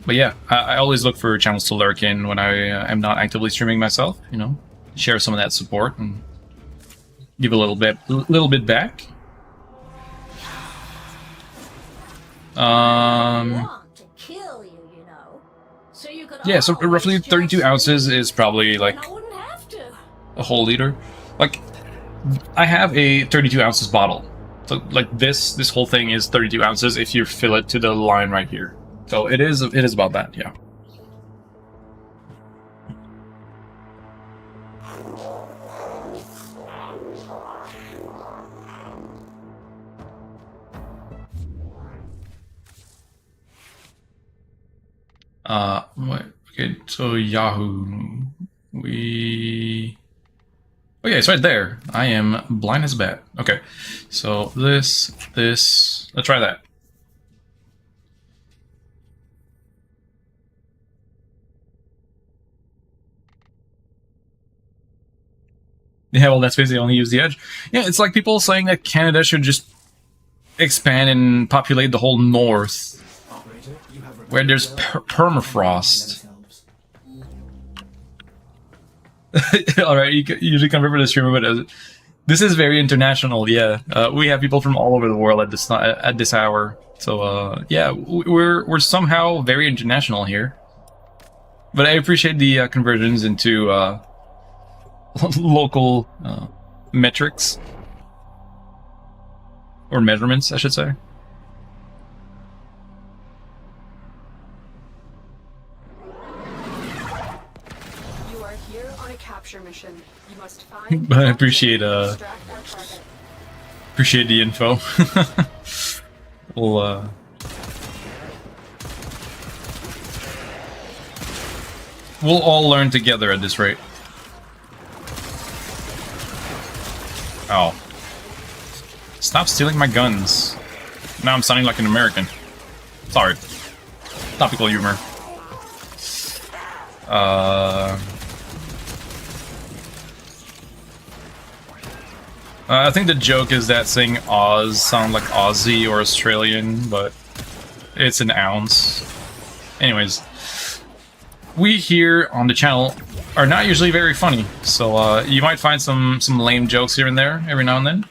Speaker 1: yeah, I always look for channels to lurk in when I am not actively streaming myself. You know, share some of that support and give a little bit back.
Speaker 4: Want to kill you, you know. So you could
Speaker 1: Yeah, so
Speaker 4: always
Speaker 1: roughly
Speaker 4: just
Speaker 1: 32 ounces is probably like
Speaker 4: and I wouldn't have to.
Speaker 1: a whole liter. Like, I have a 32 ounces bottle. So like this whole thing is 32 ounces if you fill it to the line right here. So it is about that, yeah. What? Okay, so Yahoo. Okay, it's right there. I am blind as a bat. Okay, so this, let's try that. Yeah, well, that's basically only use the edge. Yeah, it's like people saying that Canada should just expand and populate the whole north, where there's permafrost. Alright, you usually come over to the stream, but this is very international, yeah. We have people from all over the world at this hour. So, yeah, we're somehow very international here. But I appreciate the conversions into local metrics. Or measurements, I should say.
Speaker 3: You are here on a capture mission. You must find.
Speaker 1: But I appreciate
Speaker 3: extract our target.
Speaker 1: appreciate the info. We'll we'll all learn together at this rate. Oh. Stop stealing my guns. Now I'm sounding like an American. Sorry. Topical humor. I think the joke is that saying Oz sound like Aussie or Australian, but it's an ounce. Anyways, we here on the channel are not usually very funny, so you might find some lame jokes here and there every now and then.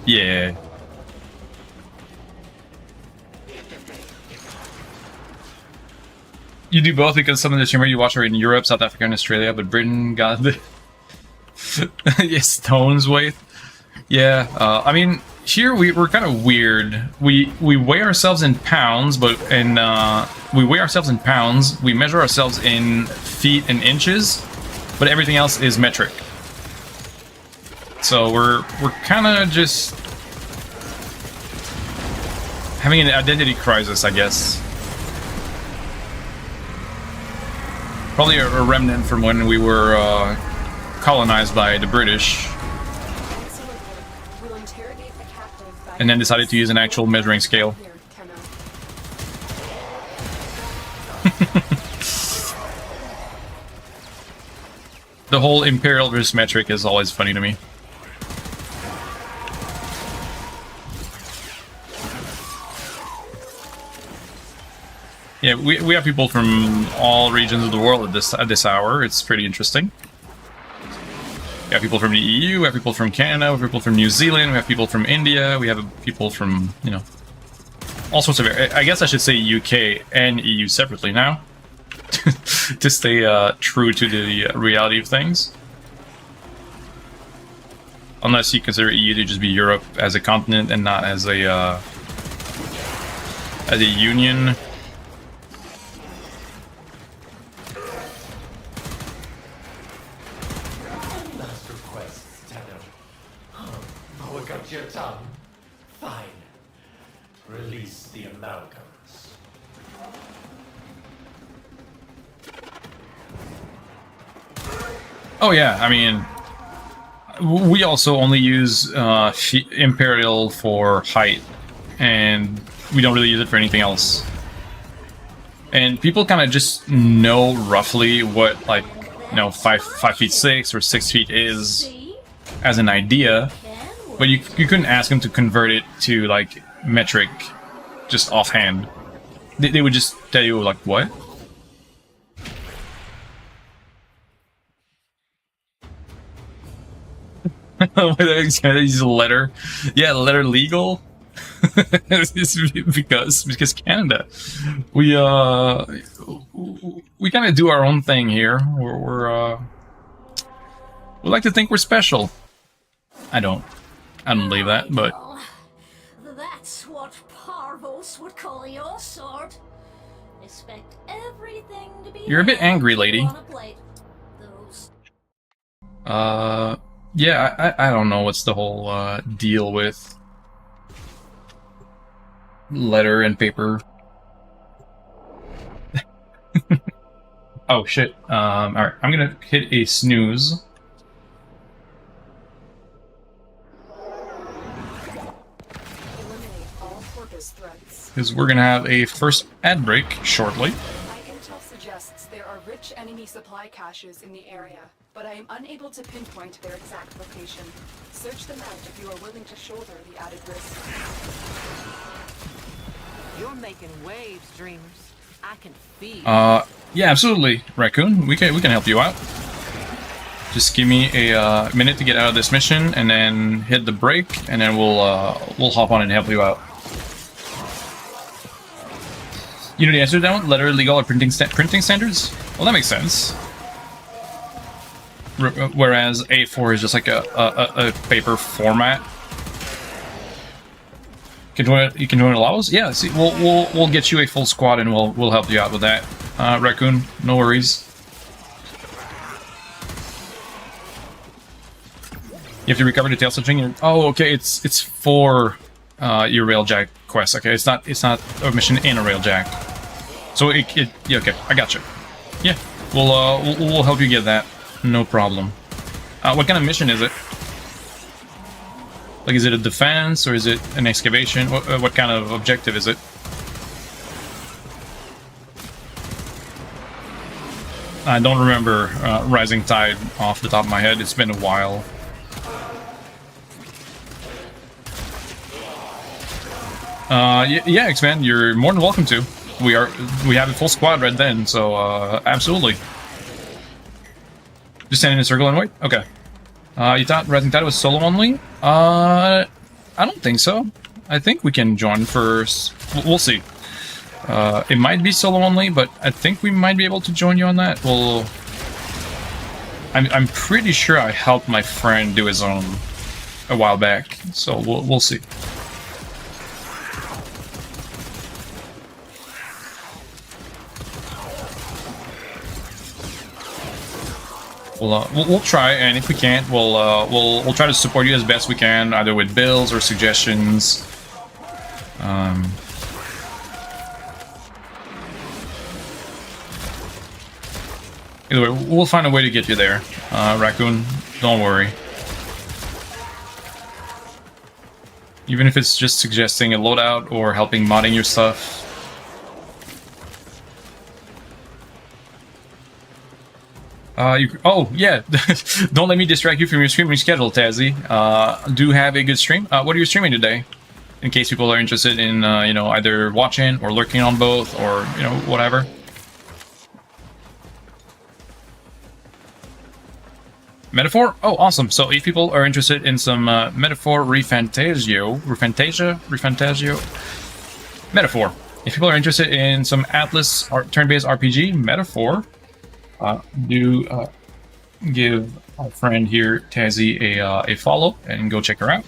Speaker 1: Yeah. You do both because some of the streamer you watch are in Europe, South Africa, and Australia, but Britain got the stones weight. Yeah, I mean, here we're kind of weird. We weigh ourselves in pounds, but we weigh ourselves in pounds. We measure ourselves in feet and inches, but everything else is metric. So we're kind of just having an identity crisis, I guess. Probably a remnant from when we were colonized by the British,
Speaker 3: We'll interrogate the captive by
Speaker 1: and then decided to use an actual measuring scale.
Speaker 3: Here, Kemo.
Speaker 1: The whole imperial versus metric is always funny to me. Yeah, we have people from all regions of the world at this hour. It's pretty interesting. We have people from the EU, we have people from Canada, we have people from New Zealand, we have people from India, we have people from, you know, all sorts of... I guess I should say UK and EU separately now, to stay true to the reality of things. Unless you consider EU to just be Europe as a continent and not as a union.
Speaker 2: Last request, Tanner. Oh, I got your tongue. Fine. Release the amalgams.
Speaker 1: Oh yeah, I mean, We also only use Imperial for height, and we don't really use it for anything else. And people kind of just know roughly what, like, you know, 5'6" or 6 feet is
Speaker 4: See?
Speaker 1: as an idea,
Speaker 4: Can work.
Speaker 1: but you couldn't ask them to convert it to like metric just offhand. They would just tell you like, what? Is a letter, yeah, letter legal. because Canada, we kind of do our own thing here. We like to think we're special. I don't believe that, but
Speaker 4: Well, that's what Parvos would call your sort. Expect everything to be.
Speaker 1: You're a bit angry, lady.
Speaker 4: On a plate. Those
Speaker 1: yeah, I don't know what's the whole deal with letter and paper. Oh shit. Alright, I'm gonna hit a snooze.
Speaker 3: Eliminate all corpus threats.
Speaker 1: Because we're gonna have a first ad break shortly.
Speaker 3: My intel suggests there are rich enemy supply caches in the area, but I am unable to pinpoint their exact location. Search them out if you are willing to shoulder the added risk.
Speaker 8: You're making waves, dreamers. I can feel.
Speaker 1: Yeah, absolutely, Raccoon. We can help you out. Just give me a minute to get out of this mission, and then hit the break, and then we'll hop on and help you out. You know the answer to that one? Letter, legal, or printing standards? Well, that makes sense. Whereas A4 is just like a paper format. You can do it allows? Yeah. See, we'll get you a full squad, and we'll help you out with that. Raccoon, no worries. You have to recover the tail switching. Oh, okay. It's for your railjack quest. Okay, it's not a mission in a railjack. So yeah, okay, I got you. Yeah, we'll help you get that. No problem. What kind of mission is it? Like, is it a defense or is it an excavation? What kind of objective is it? I don't remember Rising Tide off the top of my head. It's been a while. Yeah, X-Man, you're more than welcome to. We have a full squad right then, so absolutely. Just stand in a circle and wait? Okay. You thought Rising Tide was solo only? I don't think so. I think we can join first. We'll see. It might be solo only, but I think we might be able to join you on that. I'm pretty sure I helped my friend do his own a while back, so we'll see. We'll try, and if we can't, we'll try to support you as best we can, either with builds or suggestions. Either way, we'll find a way to get you there, Raccoon. Don't worry. Even if it's just suggesting a loadout or helping modding your stuff. Oh, yeah. Don't let me distract you from your streaming schedule, Tazzy. Do have a good stream. What are you streaming today? In case people are interested in, you know, either watching or lurking on both, or, you know, whatever. Metaphor? Oh, awesome. So if people are interested in some Metaphor Refantagio. Metaphor. If people are interested in some Atlas turn-based RPG, Metaphor, do give our friend here, Tazzy, a follow and go check her out.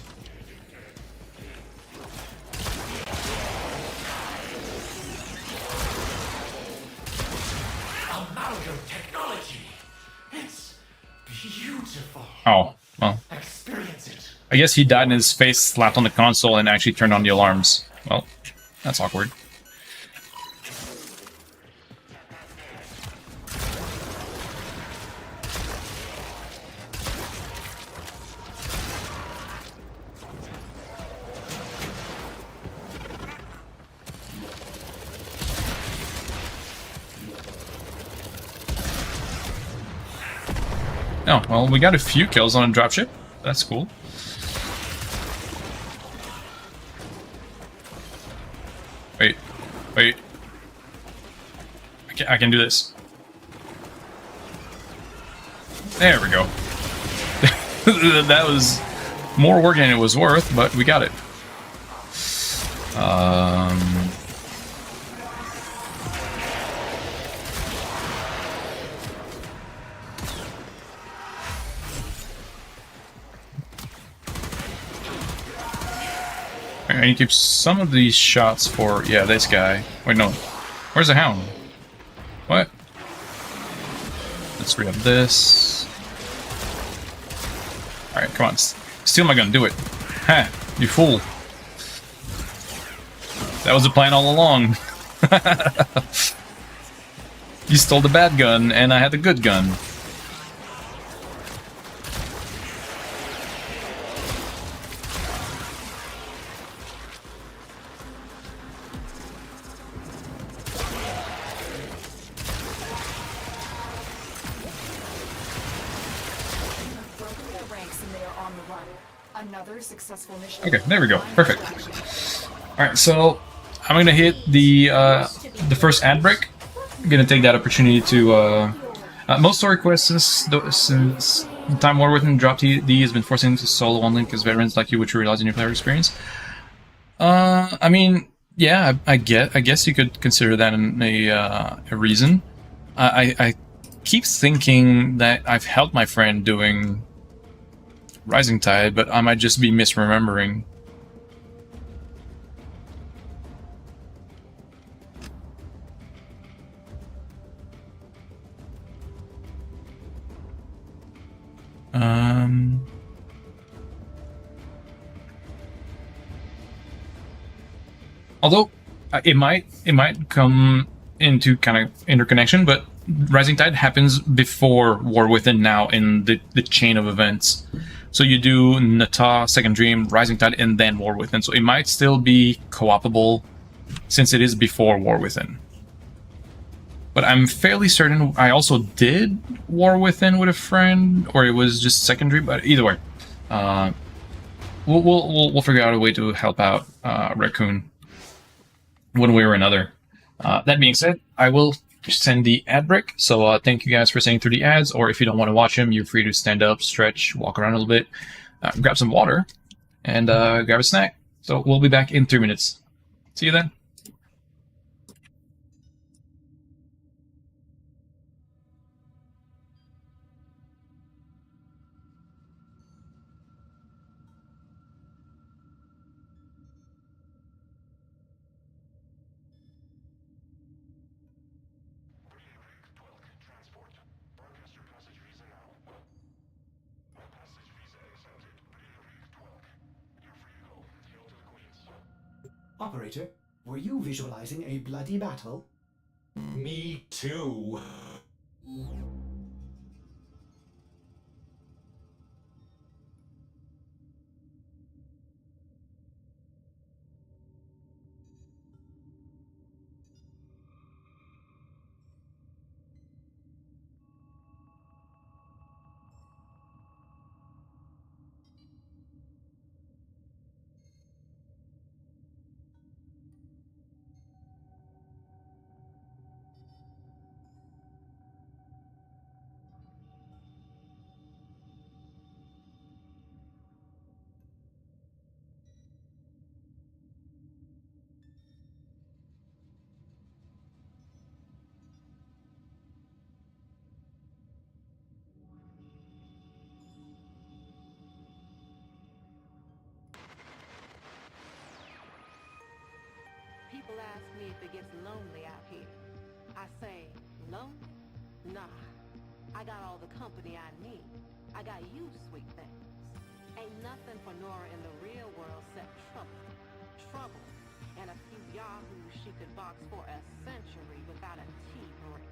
Speaker 2: Amalgam technology. It's beautiful.
Speaker 1: Oh, well.
Speaker 2: Experience it.
Speaker 1: I guess he died and his face slapped on the console and actually turned on the alarms. Well, that's awkward. Oh, well, we got a few kills on a dropship. That's cool. Wait. Wait. I can do this. There we go. That was more work than it was worth, but we got it. I need to keep some of these shots for, yeah, this guy. Wait, no. Where's the hound? What? Let's grab this. Alright, come on. Steal my gun, do it. Ha! You fool. That was the plan all along. You stole the bad gun, and I had the good gun.
Speaker 3: Broken their ranks and they are on the run. Another successful mission.
Speaker 1: Okay, there we go. Perfect. Alright, so I'm gonna hit the first ad break. I'm gonna take that opportunity to most story quests since the time War Within dropped D has been forcing to solo only because veterans like you, which you realize in your player experience. I mean, yeah, I guess you could consider that a reason. I keep thinking that I've helped my friend doing Rising Tide, but I might just be misremembering. Although it might come into kind of interconnection, but Rising Tide happens before War Within now in the chain of events. So you do Nata, Second Dream, Rising Tide, and then War Within. So it might still be co-opable since it is before War Within. But I'm fairly certain I also did War Within with a friend, or it was just Second Dream. But either way, we'll figure out a way to help out Raccoon one way or another. That being said, I will send the ad break. So thank you guys for staying through the ads, or if you don't want to watch them, you're free to stand up, stretch, walk around a little bit, grab some water, and grab a snack. So we'll be back in 3 minutes. See you then.
Speaker 5: Operator, were you visualizing a bloody battle?
Speaker 7: Me too.
Speaker 8: People ask me if it gets lonely out here. I say, lonely? Nah. I got all the company I need. I got you, sweet things. Ain't nothing for Nora in the real world except trouble. Trouble. And a few yahoos she could box for a century without a tea break.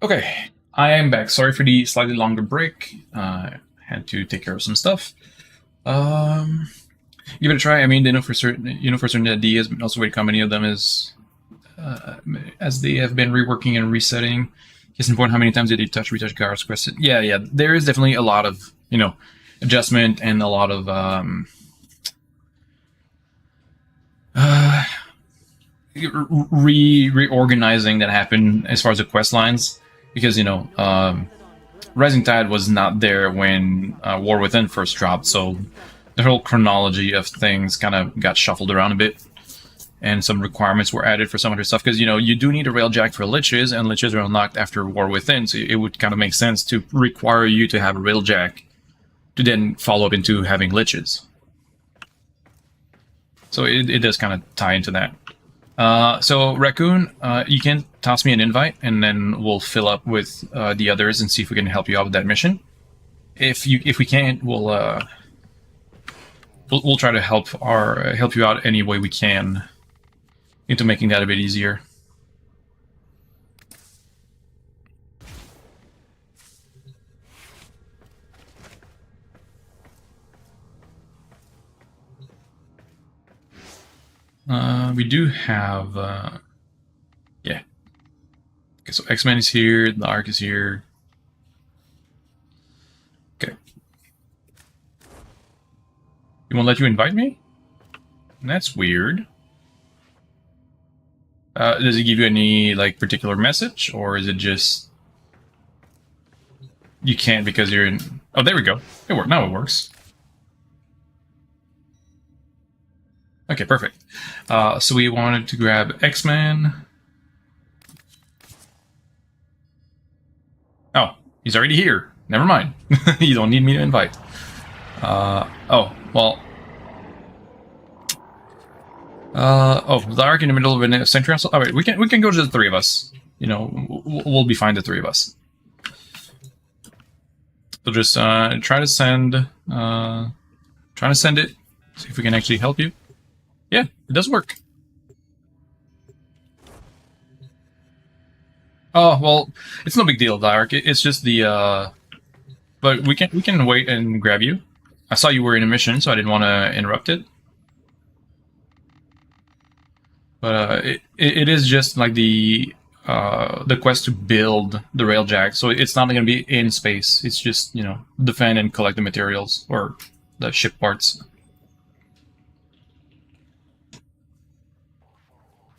Speaker 1: Okay, I am back. Sorry for the slightly longer break. Had to take care of some stuff. Give it a try. I mean, they know for certain, that D has been also weight how many of them is, as they have been reworking and resetting. Case in point, how many times did they touch, retouch guards quested? Yeah. There is definitely a lot of adjustment and a lot of reorganizing that happened as far as the quest lines, because Rising Tide was not there when War Within first dropped, so the whole chronology of things kind of got shuffled around a bit, and some requirements were added for some other stuff, because you do need a railjack for liches, and liches are unlocked after War Within, so it would kind of make sense to require you to have a railjack to then follow up into having liches. So it does kind of tie into that. So Raccoon, you can toss me an invite, and then we'll fill up with the others and see if we can help you out with that mission. If we can't, we'll try to help you out any way we can into making that a bit easier. We do have, yeah. Okay, so X-Men is here, the Ark is here. Okay. You won't let you invite me? That's weird. Does it give you any, like, particular message, or is it just... You can't because you're in... Oh, there we go. It worked. Now it works. Okay, perfect. So we wanted to grab X-Men. Oh, he's already here. Never mind. You don't need me to invite. Oh, well... oh, the Ark in the middle of a Century Council? Oh, wait, we can go to the three of us. We'll be fine, the three of us. So just, try to send it. See if we can actually help you. Yeah, it does work. Oh, well, it's no big deal, Dark. It's just the, but we can wait and grab you. I saw you were in a mission, so I didn't want to interrupt it. But, it is just like the quest to build the railjack, so it's not going to be in space. It's just, defend and collect the materials, or the ship parts.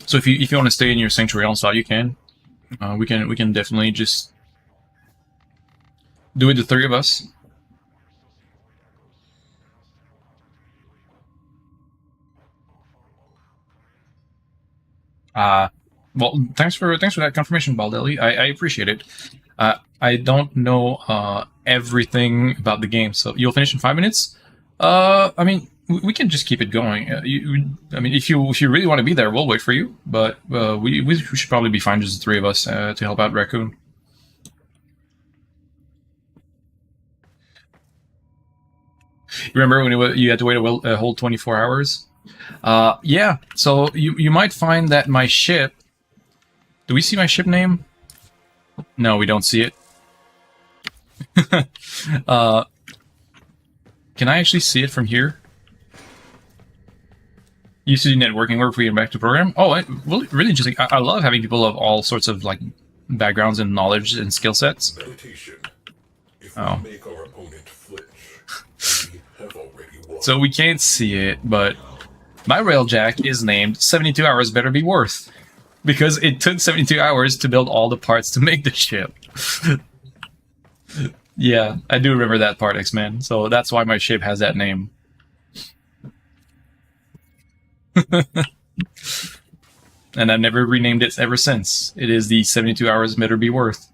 Speaker 1: So if you want to stay in your sanctuary on style, you can. We can definitely just do it, the three of us. Well, thanks for that confirmation, Baldelli. I appreciate it. I don't know everything about the game, so you'll finish in 5 minutes. I mean, we can just keep it going. I mean, if you really want to be there, we'll wait for you. But we should probably be fine, just the three of us, to help out Raccoon. Remember when you had to wait a whole 24 hours? Yeah. So you might find that my ship. Do we see my ship name? No, we don't see it. Can I actually see it from here? Used to do networking work for getting back to program. Oh, really interesting. I love having people of all sorts of like backgrounds and knowledge and skill sets.
Speaker 7: Meditation. If
Speaker 1: Oh.
Speaker 7: we make our opponent flinch, we have already won.
Speaker 1: So we can't see it, but my railjack is named 72 hours better be worth. Because it took 72 hours to build all the parts to make the ship. Yeah, I do remember that part, X-Men. So that's why my ship has that name. And I've never renamed it ever since. It is the 72 hours better be worth.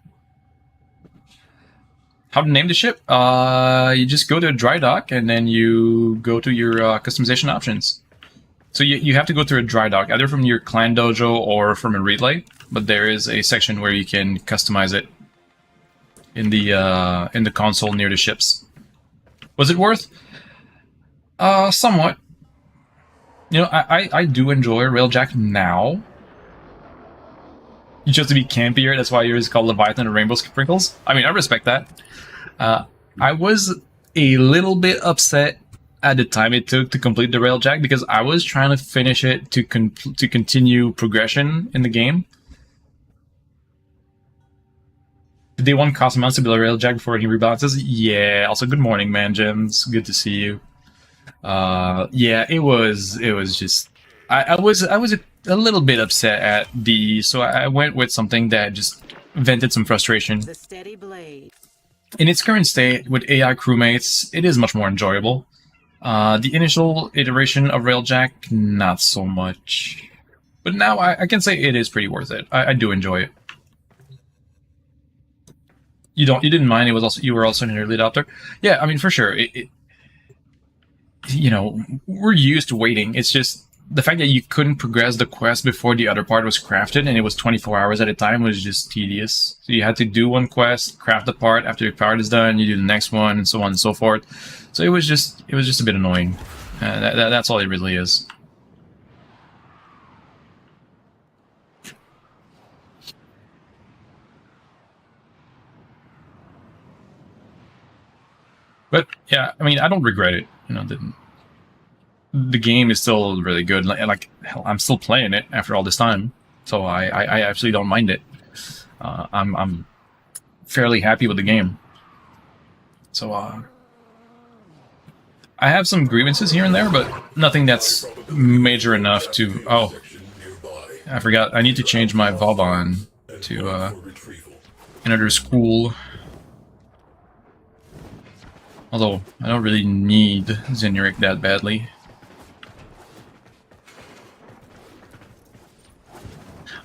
Speaker 1: How to name the ship? You just go to a dry dock and then you go to your customization options. So you have to go through a dry dock, either from your clan dojo or from a relay. But there is a section where you can customize it in the console near the ships. Was it worth? Somewhat. I do enjoy Railjack now. You chose to be campier. That's why yours is called Leviathan and Rainbow Sprinkles. I mean, I respect that. I was a little bit upset at the time it took to complete the Railjack because I was trying to finish it to continue progression in the game. Did they want cost amounts to build a Railjack before he rebalances? Yeah. Also, good morning, man, Gems. Good to see you. Yeah, it was just I was a little bit upset at the, so I went with something that just vented some frustration.
Speaker 8: The steady blade.
Speaker 1: In its current state, with AI crewmates, it is much more enjoyable. The initial iteration of Railjack, not so much. But now I can say it is pretty worth it. I do enjoy it. You didn't mind. It was also, you were also an early adopter. Yeah, I mean, for sure. You know, we're used to waiting. It's just the fact that you couldn't progress the quest before the other part was crafted, and it was 24 hours at a time, was just tedious. So you had to do one quest, craft the part. After your part is done, you do the next one, and so on and so forth. So it was just a bit annoying. That's all it really is. But yeah, I mean, I don't regret it. You know, the game is still really good. Like hell, I'm still playing it after all this time, so I actually don't mind it. I'm fairly happy with the game. So I have some grievances here and there, but nothing that's major enough to. Oh, I forgot. I need to change my Vauban to another school. Although, I don't really need Zenuric that badly.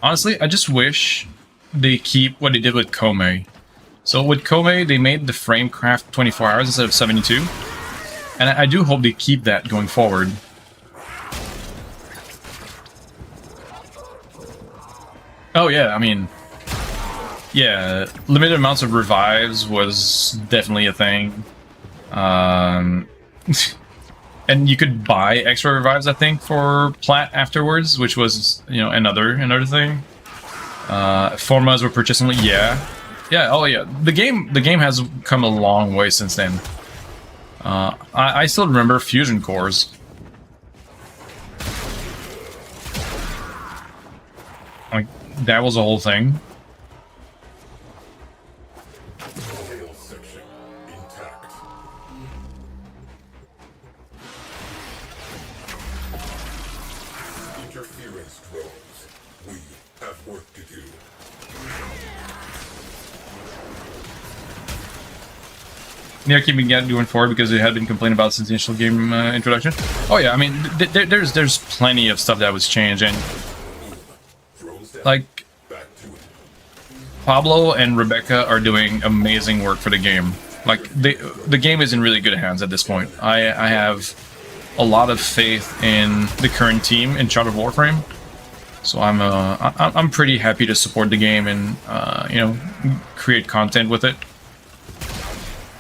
Speaker 1: Honestly, I just wish they keep what they did with Kome. So with Kome, they made the frame craft 24 hours instead of 72. And I do hope they keep that going forward. Oh yeah, I mean... yeah, limited amounts of revives was definitely a thing. And you could buy extra revives, I think, for Plat afterwards, which was, you know, another thing. Formas were purchasing, yeah, oh yeah. The game has come a long way since then. I still remember fusion cores. Like that was a whole thing. They're keeping it going forward because it had been complained about since the initial game introduction. Oh yeah, I mean, there's plenty of stuff that was changed, and like Pablo and Rebecca are doing amazing work for the game. Like the game is in really good hands at this point. I have a lot of faith in the current team in charge of Warframe, so I'm pretty happy to support the game and you know, create content with it.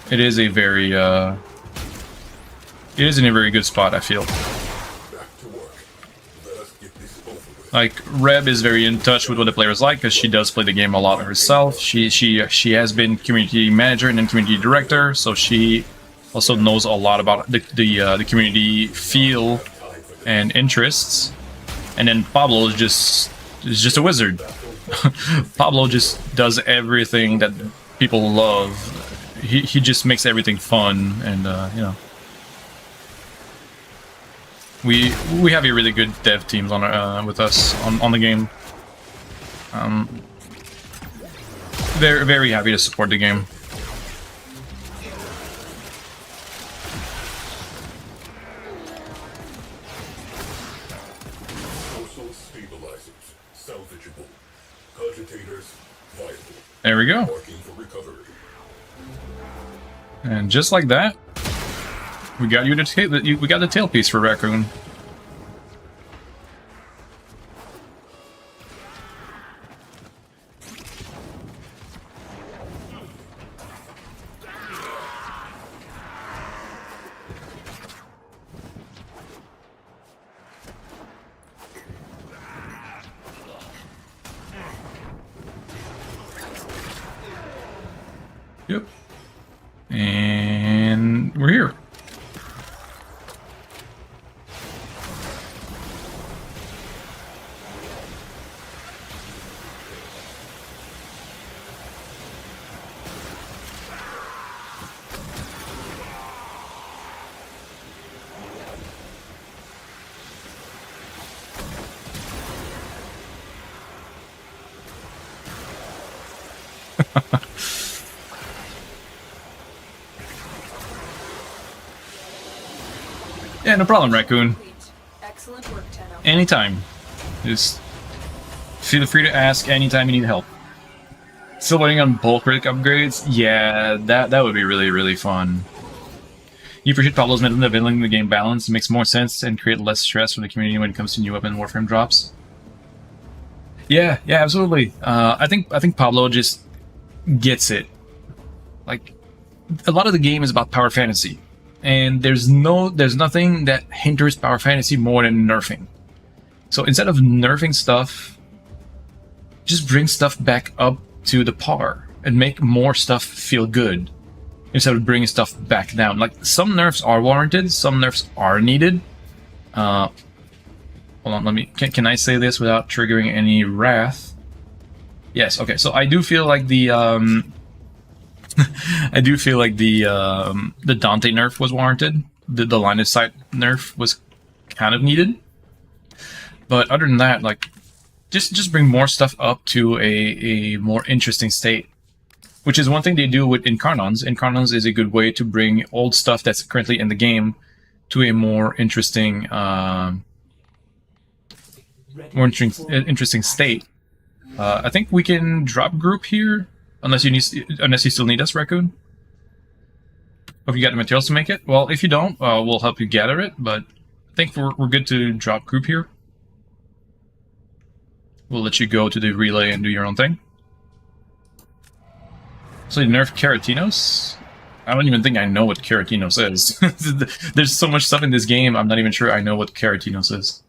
Speaker 1: It is a very, it is in a very good spot, I feel. Like, Reb is very in touch with what the players like, because she does play the game a lot herself. She has been community manager and then community director, so she also knows a lot about the community feel and interests. And then Pablo is just a wizard. Pablo just does everything that people love. He just makes everything fun, and you know, we have a really good dev teams on with us on the game. Very, very happy to support the game. There we go. And just like that, we got you we got the tailpiece for Raccoon. We're here. Yeah, no problem, Raccoon.
Speaker 3: Complete. Excellent work, Tenno.
Speaker 1: Anytime. Just feel free to ask anytime you need help. Still waiting on bulk critic upgrades? Yeah, that would be really, really fun. You appreciate Pablo's method of handling the game balance. It makes more sense and create less stress for the community when it comes to new weapon warframe drops. Yeah, absolutely. I think Pablo just gets it. Like, a lot of the game is about power fantasy, and there's nothing that hinders power fantasy more than nerfing. So instead of nerfing stuff, just bring stuff back up to the par and make more stuff feel good instead of bringing stuff back down. Like, some nerfs are warranted, some nerfs are needed. Hold on, can I say this without triggering any wrath? Yes, okay, so I do feel like the I do feel like the Dante nerf was warranted. The line of sight nerf was kind of needed. But other than that, like, just bring more stuff up to a more interesting state. Which is one thing they do with Incarnons. Incarnons is a good way to bring old stuff that's currently in the game to a more interesting state. I think we can drop group here, unless you still need us, Raccoon. Hope you got the materials to make it. Well, if you don't, we'll help you gather it. But I think we're good to drop group here. We'll let you go to the relay and do your own thing. So you nerf Keratinos? I don't even think I know what Keratinos is. There's so much stuff in this game, I'm not even sure I know what Keratinos is.